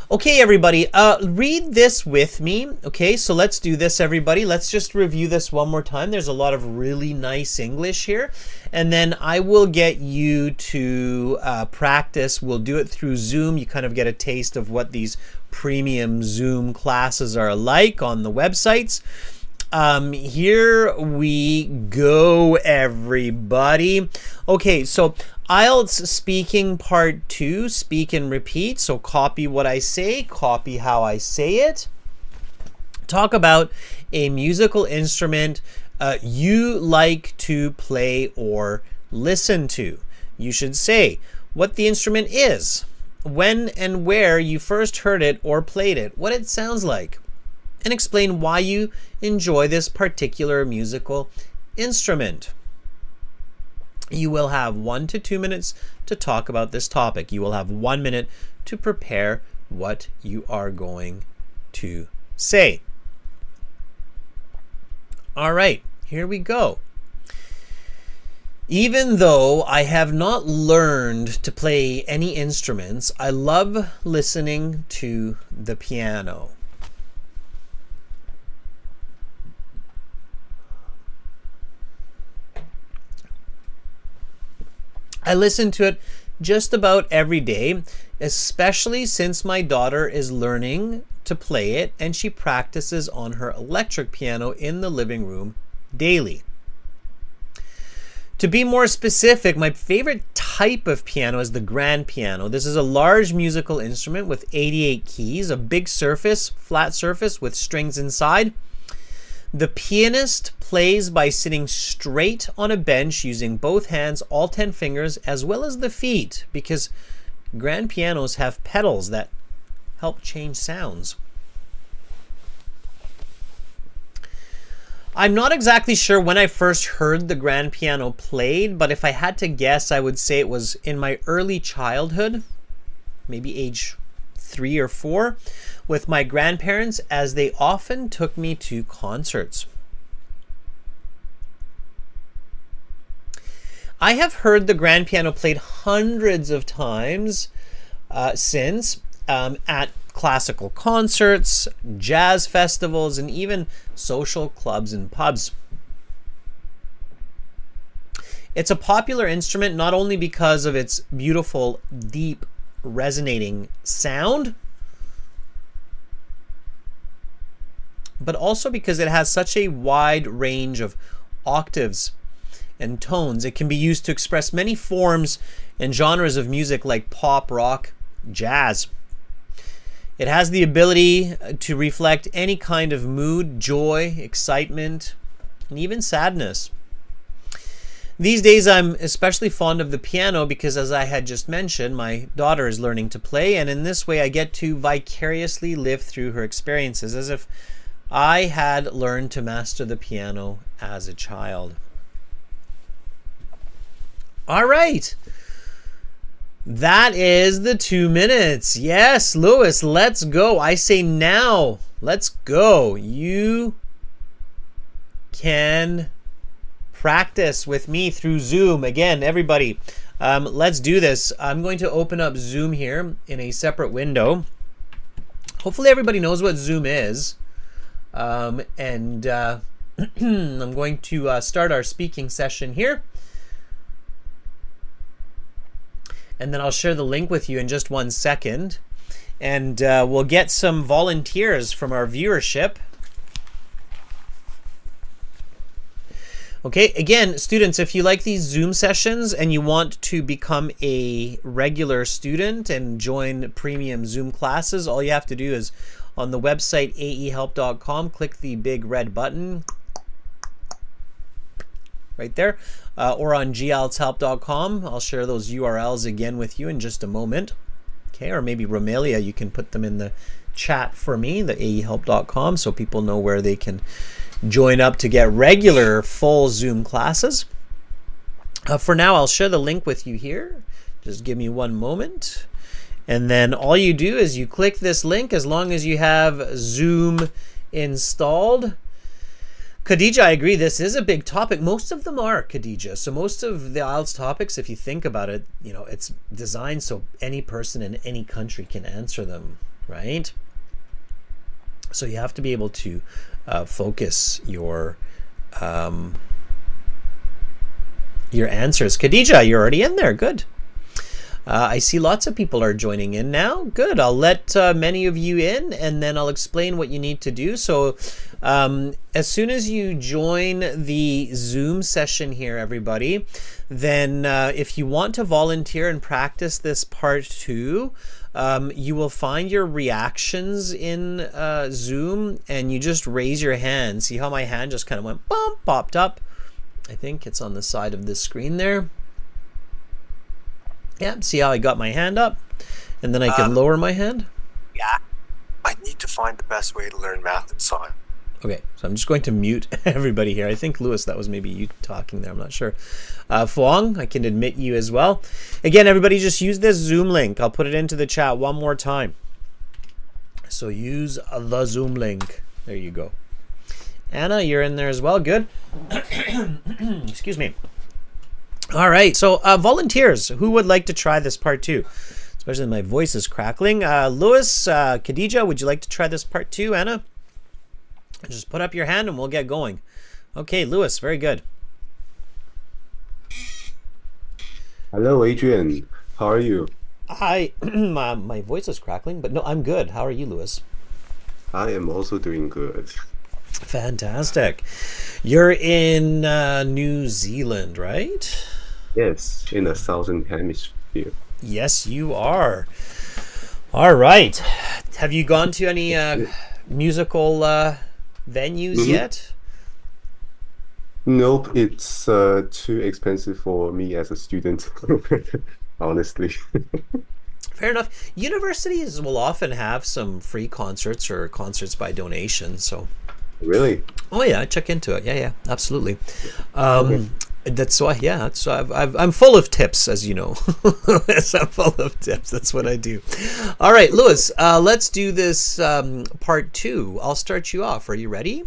Okay, everybody, read this with me. Okay, so let's do this, everybody. Let's just review this one more time. There's a lot of really nice English here. And then I will get you to practice. We'll do it through Zoom. You kind of get a taste of what these premium Zoom classes are like on the websites. Here we go, everybody. Okay, so IELTS speaking part 2, speak and repeat. So copy what I say, copy how I say it. Talk about a musical instrument you like to play or listen to. You should say what the instrument is, when and where you first heard it or played it, what it sounds like, and explain why you enjoy this particular musical instrument. You will have 1 to 2 minutes to talk about this topic. You will have 1 minute to prepare what you are going to say. All right, here we go. Even though I have not learned to play any instruments, I love listening to the piano. I listen to it just about every day, especially since my daughter is learning to play it and she practices on her electric piano in the living room daily. To be more specific, my favorite type of piano is the grand piano. This is a large musical instrument with 88 keys, a big surface, flat surface with strings inside. The pianist plays by sitting straight on a bench using both hands, all 10 fingers, as well as the feet, because grand pianos have pedals that help change sounds. I'm not exactly sure when I first heard the grand piano played, but if I had to guess, I would say it was in my early childhood, maybe age 3 or 4, with my grandparents, as they often took me to concerts. I have heard the grand piano played hundreds of times since at classical concerts, jazz festivals, and even social clubs and pubs. It's a popular instrument not only because of its beautiful, deep, resonating sound, but also because it has such a wide range of octaves and tones. It can be used to express many forms and genres of music like pop, rock, jazz. It has the ability to reflect any kind of mood, joy, excitement, and even sadness. These days I'm especially fond of the piano because, as I had just mentioned, my daughter is learning to play, and in this way I get to vicariously live through her experiences as if I had learned to master the piano as a child. All right. That is the 2 minutes. Yes, Lewis, let's go. I say now, let's go. You can practice with me through Zoom. Again, everybody, let's do this. I'm going to open up Zoom here in a separate window. Hopefully everybody knows what Zoom is. I'm going to start our speaking session here. And then I'll share the link with you in just 1 second. And we'll get some volunteers from our viewership. Okay, again, students, if you like these Zoom sessions and you want to become a regular student and join premium Zoom classes, all you have to do is on the website aehelp.com, click the big red button right there, or on gieltshelp.com. I'll share those URLs again with you in just a moment. Okay, or maybe Romelia, you can put them in the chat for me, the aehelp.com, so people know where they can join up to get regular full Zoom classes. For now, I'll share the link with you here. Just give me 1 moment. And then all you do is you click this link as long as you have Zoom installed. Khadija, I agree, this is a big topic. Most of them are, Khadija. So most of the IELTS topics, if you think about it, you know, it's designed so any person in any country can answer them, right? So you have to be able to focus your answers. Khadija, you're already in there. Good. I see lots of people are joining in now. Good. I'll let many of you in, and then I'll explain what you need to do. So as soon as you join the Zoom session here, everybody, then if you want to volunteer and practice this part 2, you will find your reactions in Zoom, and you just raise your hand. See how my hand just kind of went bump, popped up? I think it's on the side of the screen there. Yeah, see how I got my hand up? And then I can lower my hand? Yeah. I need to find the best way to learn math and science. Okay, so I'm just going to mute everybody here. I think, Lewis, that was maybe you talking there. I'm not sure. Fuang, I can admit you as well. Again, everybody, just use this Zoom link. I'll put it into the chat one more time. So use the Zoom link. There you go. Anna, you're in there as well. Good. Excuse me. All right, so volunteers, who would like to try this part 2? Especially my voice is crackling. Lewis, Khadija, would you like to try this part 2? Anna? Just put up your hand and we'll get going. Okay, Lewis, very good. Hello, Adrian. How are you? My voice is crackling, but no, I'm good. How are you, Lewis? I am also doing good. Fantastic. You're in New Zealand, right? Yes, in the Southern Hemisphere. Yes, you are. All right. Have you gone to any musical venues yet? Nope, it's too expensive for me as a student, honestly. Fair enough. Universities will often have some free concerts or concerts by donation, so... Really? Oh yeah, check into it. Yeah, absolutely. Okay. That's why. Yeah, so I'm full of tips, as you know. Yes, I'm full of tips. That's what I do. All right, Lewis. Let's do this part 2. I'll start you off. Are you ready?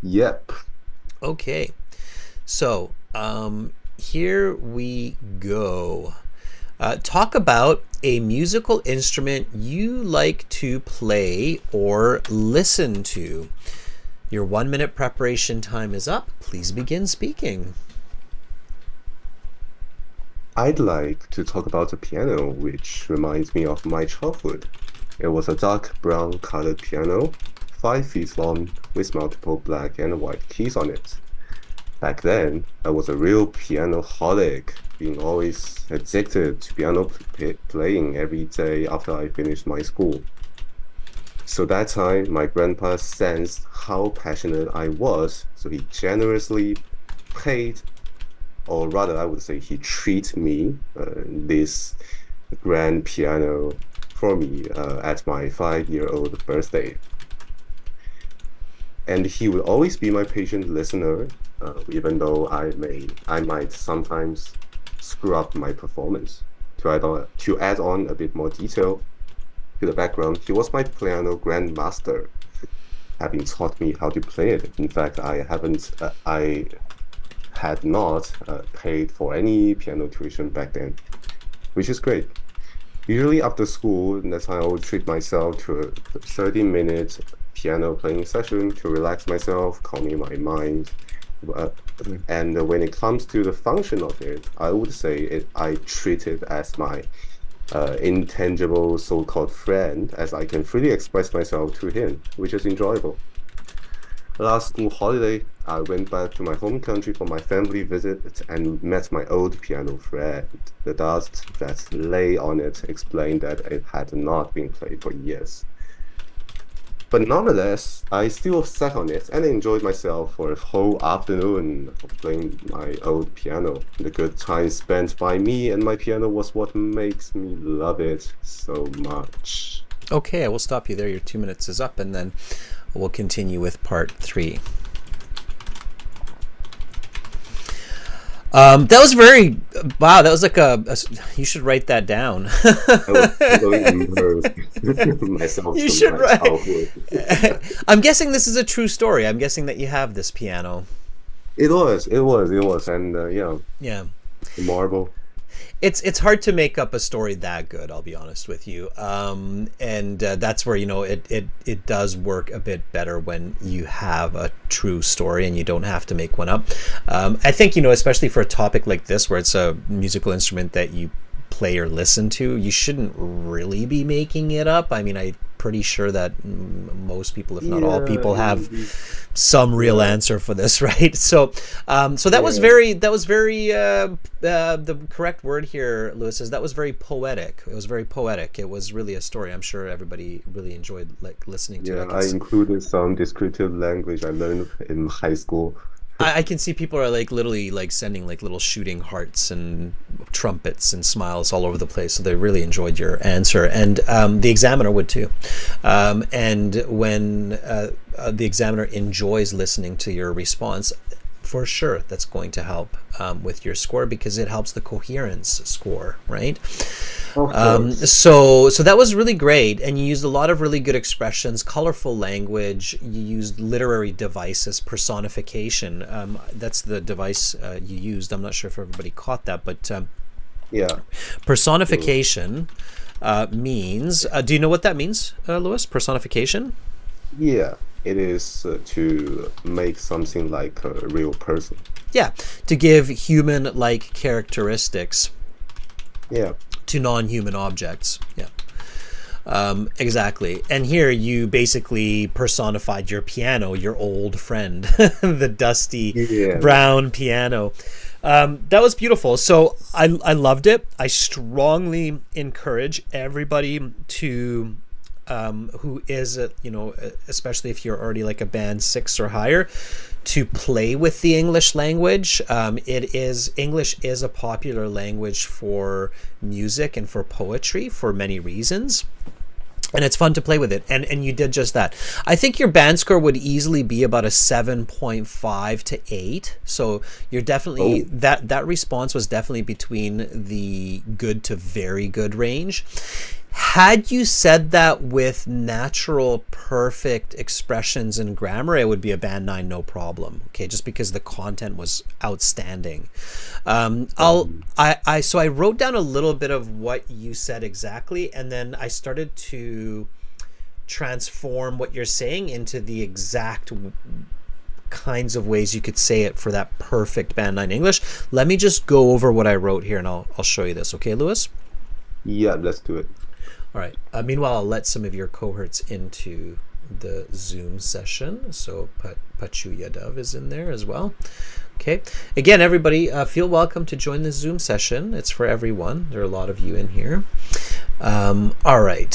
Yep. Okay. So here we go. Talk about a musical instrument you like to play or listen to. Your 1-minute preparation time is up. Please begin speaking. I'd like to talk about the piano, which reminds me of my childhood. It was a dark brown colored piano, 5 feet long, with multiple black and white keys on it. Back then, I was a real piano-holic, being always addicted to piano playing every day after I finished my school. So that time, my grandpa sensed how passionate I was, so he generously paid, or rather I would say he treated me this grand piano for me at my 5-year-old birthday. And he would always be my patient listener, even though I might sometimes screw up my performance. To add on a bit more detail to the background, he was my piano grandmaster, having taught me how to play it. In fact, I had not paid for any piano tuition back then, which is great. Usually after school, that's how I would treat myself to a 30-minute piano playing session to relax myself, calming my mind. And when it comes to the function of it, I would say I treat it as my intangible so-called friend, as I can freely express myself to him, which is enjoyable. Last school holiday, I went back to my home country for my family visit and met my old piano friend. The dust that lay on it explained that it had not been played for years. But nonetheless, I still sat on it and enjoyed myself for a whole afternoon playing my old piano. The good time spent by me and my piano was what makes me love it so much. Okay, I will stop you there. Your 2 minutes is up, and then we'll continue with part 3. That was very, wow, that was like you should write that down. I was totally immersed myself. You should write. I'm guessing this is a true story. I'm guessing that you have this piano. It was, and Yeah. the marble. It's hard to make up a story that good, I'll be honest with you. And that's where, it does work a bit better when you have a true story and you don't have to make one up. I think, especially for a topic like this, where it's a musical instrument that you play or listen to, you shouldn't really be making it up. I mean, I'm pretty sure that most people, if not all people, have some real answer for this, right? So that was very the correct word here, Lewis, is that was very poetic. It was very poetic. It was really a story. I'm sure everybody really enjoyed like listening to it. I included some descriptive language I learned in high school. I can see people are like literally like sending like little shooting hearts and trumpets and smiles all over the place. So they really enjoyed your answer, and the examiner would too. And when the examiner enjoys listening to your response, for sure that's going to help with your score, because it helps the coherence score, right? So that was really great, and you used a lot of really good expressions, colorful language. You used literary devices, personification. That's the device you used. I'm not sure if everybody caught that, but personification means. Do you know what that means, Lewis? Personification? Yeah, it is to make something like a real person. Yeah, to give human-like characteristics. Yeah. To non-human objects. Yeah, exactly. And here you basically personified your piano, your old friend, the dusty brown piano. That was beautiful. So I loved it. I strongly encourage everybody to who is especially if you're already like a band 6 or higher, to play with the English language. English is a popular language for music and for poetry for many reasons. And it's fun to play with it. And you did just that. I think your band score would easily be about a 7.5 to 8. So you're definitely, that response was definitely between the good to very good range. Had you said that with natural, perfect expressions and grammar, it would be a band 9, no problem. Okay, just because the content was outstanding. So I wrote down a little bit of what you said exactly, and then I started to transform what you're saying into the exact kinds of ways you could say it for that perfect band 9 English. Let me just go over what I wrote here, and I'll show you this. Okay, Lewis? Yeah, let's do it. All right. Meanwhile, I'll let some of your cohorts into the Zoom session. So Pachu Yadav is in there as well. Okay. Again, everybody, feel welcome to join the Zoom session. It's for everyone. There are a lot of you in here. All right.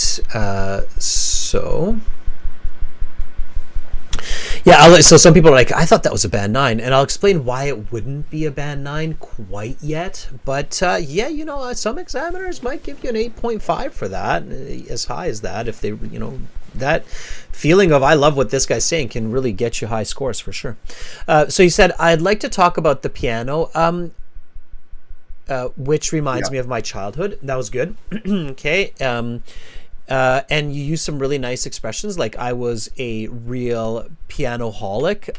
So some people are like, I thought that was a band 9, and I'll explain why it wouldn't be a band 9 quite yet. But some examiners might give you an 8.5 for that, as high as that, if they, that feeling of I love what this guy's saying can really get you high scores for sure. So he said, I'd like to talk about the piano, which reminds me of my childhood. That was good. Okay. And you use some really nice expressions, like I was a real pianoholic.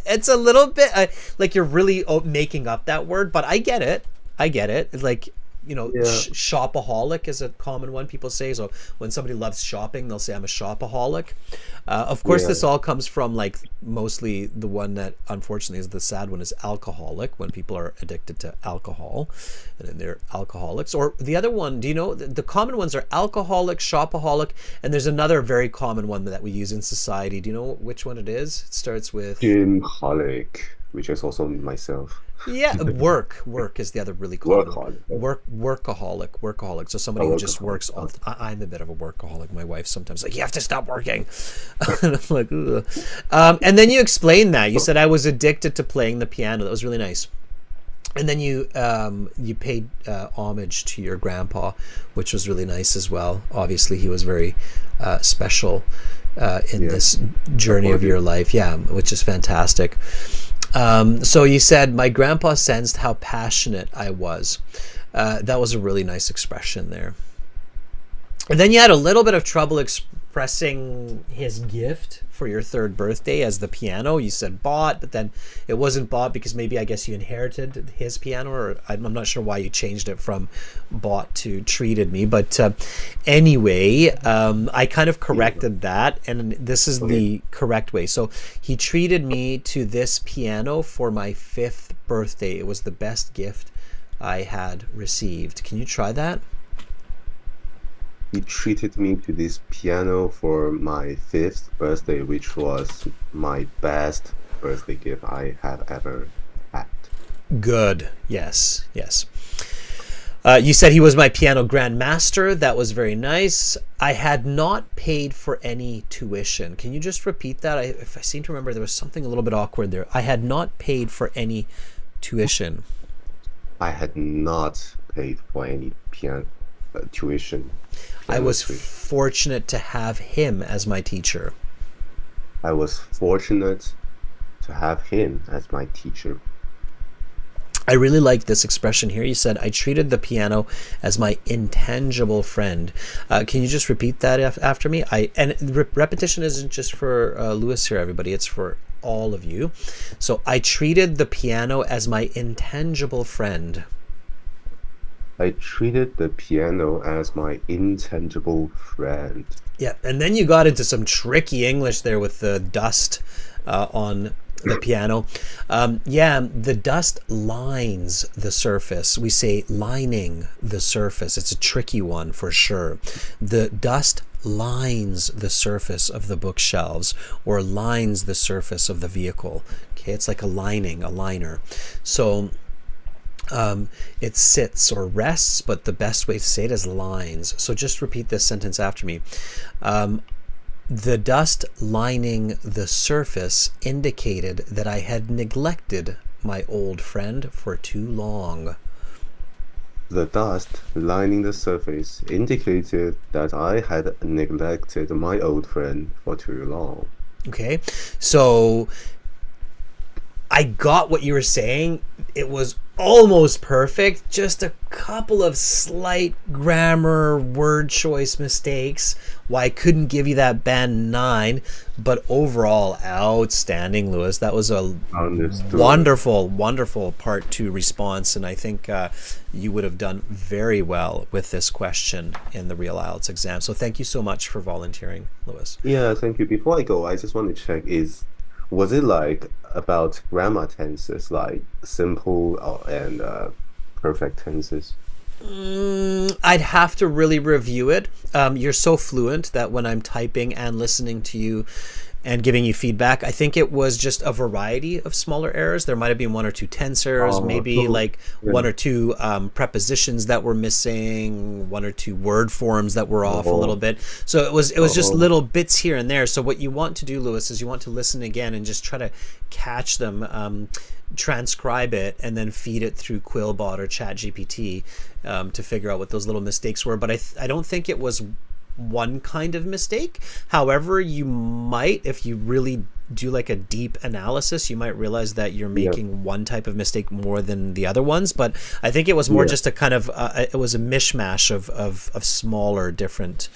It's a little bit like you're really making up that word, but I get it. It's like, shopaholic is a common one people say. So when somebody loves shopping, they'll say I'm a shopaholic. Of course, this all comes from like mostly the one that unfortunately is the sad one is alcoholic, when people are addicted to alcohol and then they're alcoholics. Or the other one, do you know, the common ones are alcoholic, shopaholic, and there's another very common one that we use in society. Do you know which one it is? It starts with gymholic, which is also myself. Yeah, work is the other really common. Workaholic. So somebody who just works all. I'm a bit of a workaholic. My wife's sometimes like, you have to stop working. And I'm like, ugh. And then you explained that. You said I was addicted to playing the piano. That was really nice. And then you paid homage to your grandpa, which was really nice as well. Obviously, he was very special in this journey of your life. Yeah, which is fantastic. So you said, my grandpa sensed how passionate I was. That was a really nice expression there. And then you had a little bit of trouble expressing his gift for your 3rd birthday as the piano. You said bought, but then it wasn't bought because maybe I guess you inherited his piano, or I'm not sure why you changed it from bought to treated me. But anyway, I kind of corrected that, and this is the correct way. So he treated me to this piano for my 5th birthday. It was the best gift I had received. Can you try that? He treated me to this piano for my 5th birthday, which was my best birthday gift I have ever had. Good. Yes. Yes. You said he was my piano grandmaster. That was very nice. I had not paid for any tuition. Can you just repeat that? If I seem to remember, there was something a little bit awkward there. I had not paid for any tuition. I had not paid for any piano tuition. I was fortunate to have him as my teacher. I was fortunate to have him as my teacher. I really like this expression here. You said, I treated the piano as my intangible friend. Can you just repeat that after me? Repetition isn't just for Lewis here, everybody. It's for all of you. So I treated the piano as my intangible friend. I treated the piano as my intangible friend. Yeah, and then you got into some tricky English there with the dust on the piano. The dust lines the surface. We say lining the surface. It's a tricky one for sure. The dust lines the surface of the bookshelves or lines the surface of the vehicle. Okay, it's like a lining, a liner. So it sits or rests, but the best way to say it is lines. So just repeat this sentence after me. The dust lining the surface indicated that I had neglected my old friend for too long. The dust lining the surface indicated that I had neglected my old friend for too long. Okay, so I got what you were saying. It was almost perfect. Just a couple of slight grammar, word choice mistakes. Why I couldn't give you that band 9, but overall, outstanding, Lewis. That was a wonderful part 2 response, and I think you would have done very well with this question in the Real IELTS exam. So thank you so much for volunteering, Lewis. Yeah, thank you. Before I go, I just want to check was it like about grammar tenses, like simple and perfect tenses? I'd have to really review it. You're so fluent that when I'm typing and listening to you and giving you feedback, I think it was just a variety of smaller errors. There might have been 1 or 2 tense errors, maybe like 1 or 2 prepositions that were missing, 1 or 2 word forms that were off a little bit. So it was just little bits here and there. So what you want to do, Lewis, is you want to listen again and just try to catch them, transcribe it, and then feed it through Quillbot or ChatGPT to figure out what those little mistakes were. But I don't think it was one kind of mistake. However, you might, if you really do like a deep analysis, you might realize that you're making one type of mistake more than the other ones. But I think it was more just a kind of it was a mishmash of smaller different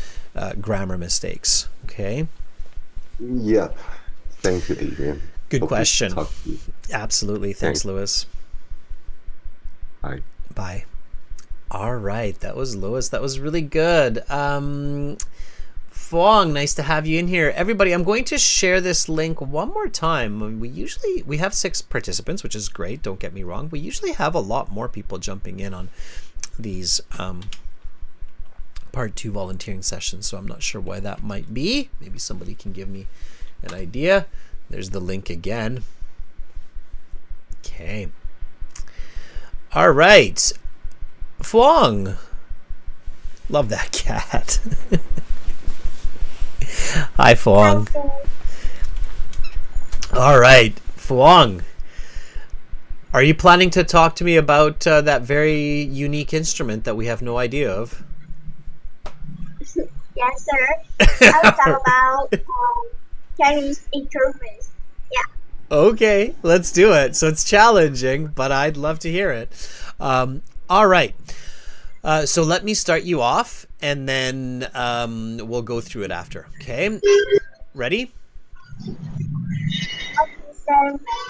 grammar mistakes. Okay. Yeah. Thank you, Adrian. Good question. Absolutely. Thanks, Lewis. Bye. All right, that was Lewis. That was really good. Fong, nice to have you in here. Everybody, I'm going to share this link one more time. We have 6 participants, which is great. Don't get me wrong. We usually have a lot more people jumping in on these part 2 volunteering sessions, so I'm not sure why that might be. Maybe somebody can give me an idea. There's the link again. Okay. All right. Fuang. Love that cat. Hi, Fuang. All right, Fuang. Are you planning to talk to me about that very unique instrument that we have no idea of? Yes, sir. I'll talk about Chinese instruments. Yeah. Okay, let's do it. So it's challenging, but I'd love to hear it. All right. So let me start you off, and then we'll go through it after. Okay? Ready?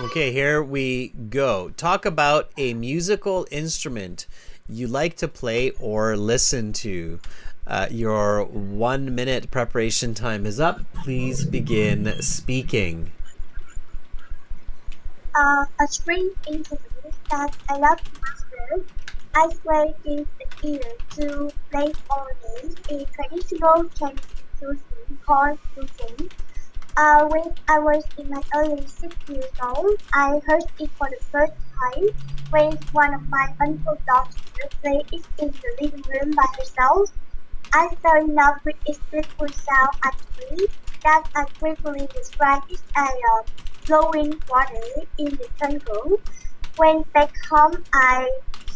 Okay, here we go. Talk about a musical instrument you like to play or listen to. Your 1-minute preparation time is up. Please begin speaking. A string instrument that I love to master I played in the year to play organ a traditional Chinese cuisine called cuisine. When I was in my early 6 years old, I heard it for the first time when one of my uncle's daughters played it in the living room by herself. I fell in love with its beautiful sound at three that I briefly described it as flowing water in the jungle. When back home, I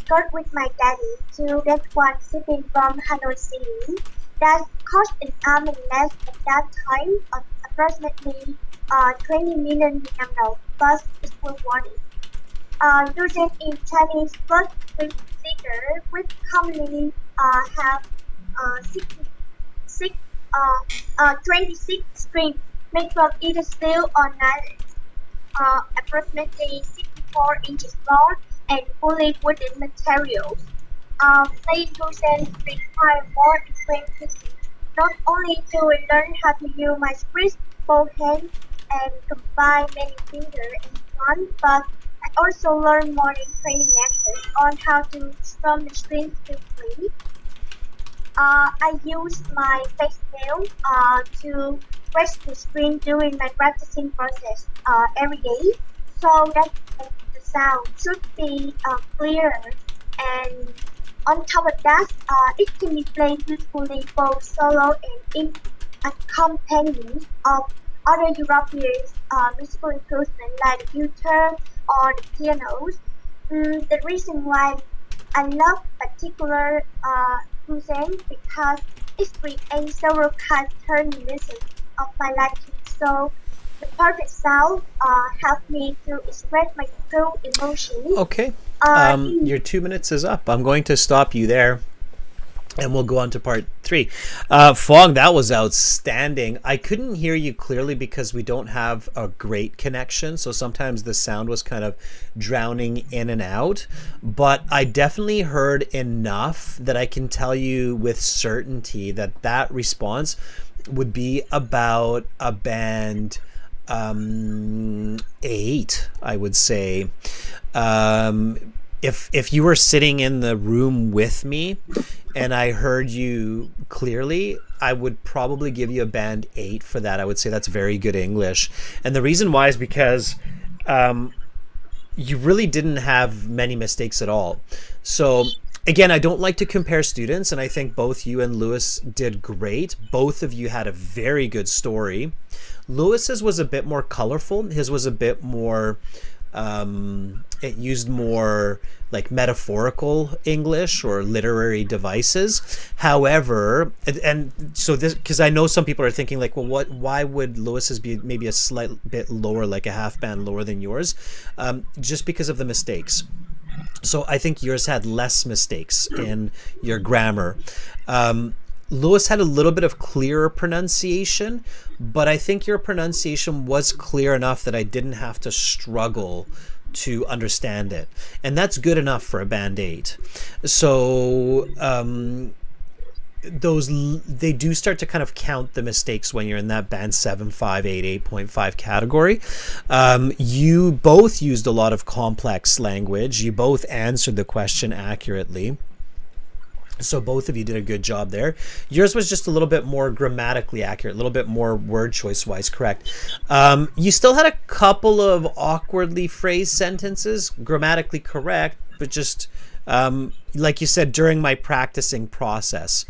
got with my daddy to get one shipping from Hanoi City. That cost an arm and leg at that time of approximately 20 million Vietnam but it was worth it. Used in Chinese first figure, which commonly have 66, 26 strings made from either steel or nylon, approximately 64 inches long and fully wooden materials. Playing Lucian require more experience, not only to learn how to use my wrist, both hands, and combine many fingers in one, but I also learned modern training methods on how to strum the strings quickly. I use my face nail to press the string during my practicing process every day, so that the sound should be clearer. And on top of that, it can be played beautifully both solo and in accompaniment of other European musical instruments like the guitar or the pianos. The reason why I love particular cuisine because it creates several characteristics of my liking. So the perfect sound helped me to express my true emotions. Okay. In Your 2 minutes is up. I'm going to stop you there and we'll go on to part three. Fong, that was outstanding. I couldn't hear you clearly because we don't have a great connection. So sometimes the sound was kind of drowning in and out. But I definitely heard enough that I can tell you with certainty that that response would be about a band 8, I would say. If you were sitting in the room with me and I heard you clearly, I would probably give you a band 8 for that. I would say that's very good English. And the reason why is because you really didn't have many mistakes at all. So again, I don't like to compare students, and I think both you and Lewis did great. Both of you had a very good story. Lewis's was a bit more colorful. His was a bit more it used more like metaphorical English or literary devices. However, and so this, because I know some people are thinking like, well, why would Lewis's be maybe a slight bit lower, like a half band lower than yours? Just because of the mistakes. So I think yours had less mistakes in your grammar. Lewis had a little bit of clearer pronunciation, but I think your pronunciation was clear enough that I didn't have to struggle to understand it. And that's good enough for a band 8. So they do start to kind of count the mistakes when you're in that band 7, 5, 8, 8.5 category. You both used a lot of complex language. You both answered the question accurately. So both of you did a good job there. Yours was just a little bit more grammatically accurate, a little bit more word choice wise correct. You still had a couple of awkwardly phrased sentences, grammatically correct, but just like you said, during my practicing process.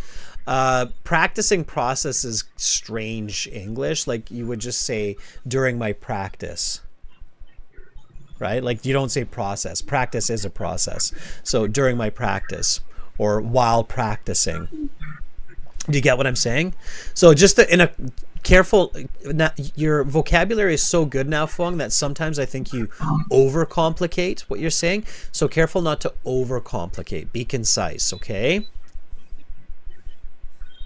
Practicing process is strange English. Like you would just say during my practice. Right? Like you don't say process. Practice is a process. So during my practice. Or while practicing. Do you get what I'm saying? So just in a careful, your vocabulary is so good now, Fong, that sometimes I think you overcomplicate what you're saying. So careful not to overcomplicate. Be concise, okay?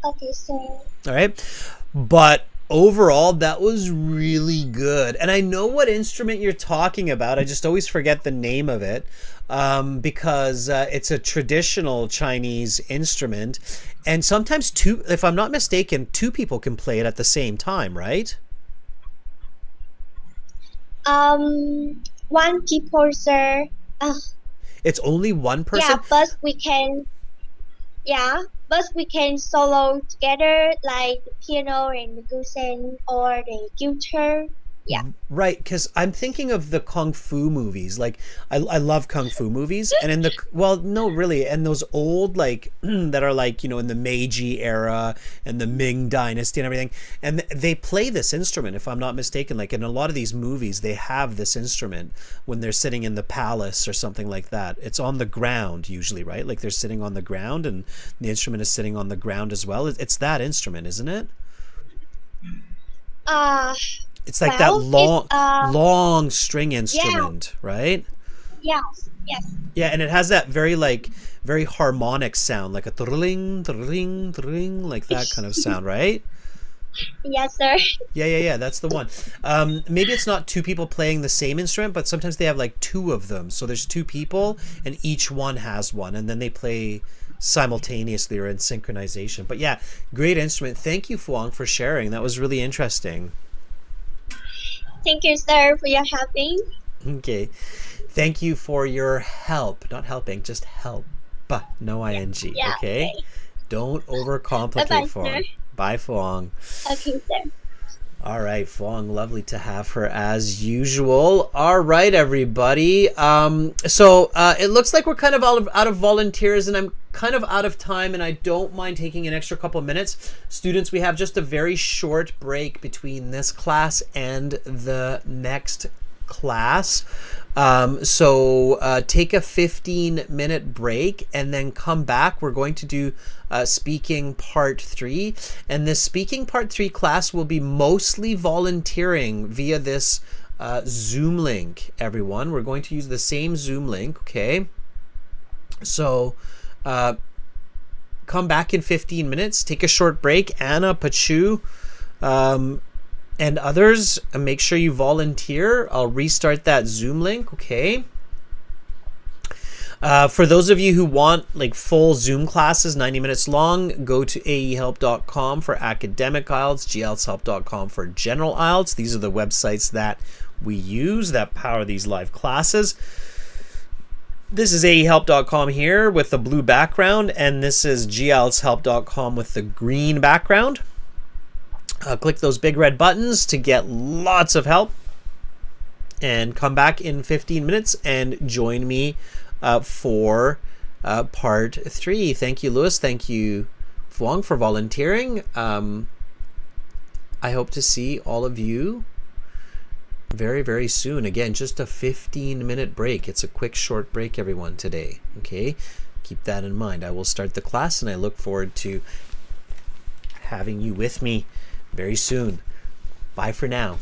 okay, so All right. But overall, that was really good. And I know what instrument you're talking about. I just always forget the name of it. Because it's a traditional Chinese instrument, and sometimes two, if I'm not mistaken, two people can play it at the same time, right? one people sir. It's only one person? But we can solo together like the piano and the guitar or the guitar. Yeah. Right, because I'm thinking of the kung fu movies. Like, I love kung fu movies, and in the well, no, really, and those old like that are like in the Meiji era and the Ming Dynasty and everything, and they play this instrument. If I'm not mistaken, like in a lot of these movies, they have this instrument when they're sitting in the palace or something like that. It's on the ground usually, right? Like they're sitting on the ground, and the instrument is sitting on the ground as well. It's that instrument, isn't it? Uh, It's like that well, long string instrument, right? yes. Yeah, and it has that very harmonic sound, like a thrilling, thrilling, thrilling, like that kind of sound, right? Yes, sir. Yeah, that's the one. Maybe it's not two people playing the same instrument, but sometimes they have like two of them. So there's two people, and each one has one, and then they play simultaneously or in synchronization. But yeah, great instrument. Thank you, Fuang, for sharing. That was really interesting. Thank you, sir, for your helping. Okay. Thank you for your help. Not helping, just help. No ing. Yeah, okay? Don't overcomplicate, Bye-bye, Fuang. sir. Bye, Fuang. Okay, sir. All right, Fuang, lovely to have her as usual. All right, everybody. So it looks like we're kind of out of volunteers, and I'm kind of out of time, and I don't mind taking an extra couple of minutes. Students, we have just a very short break between this class and the next class. So take a 15-minute break and then come back. We're going to do speaking part 3, and this speaking part 3 class will be mostly volunteering via this Zoom link. Everyone, we're going to use the same Zoom link. Okay, so come back in 15 minutes, take a short break. Anna, Pachu, and others, make sure you volunteer. I'll restart that Zoom link. Okay. For those of you who want like full Zoom classes, 90 minutes long, go to aehelp.com for academic IELTS, glshelp.com for general IELTS. These are the websites that we use that power these live classes. This is aehelp.com here with the blue background, and this is glshelp.com with the green background. Click those big red buttons to get lots of help, and come back in 15 minutes and join me for part 3. Thank you, Lewis. Thank you, Fuang, for volunteering. I hope to see all of you very, very soon. Again, just a 15-minute break. It's a quick, short break, everyone, today. Okay? Keep that in mind. I will start the class, and I look forward to having you with me very soon. Bye for now.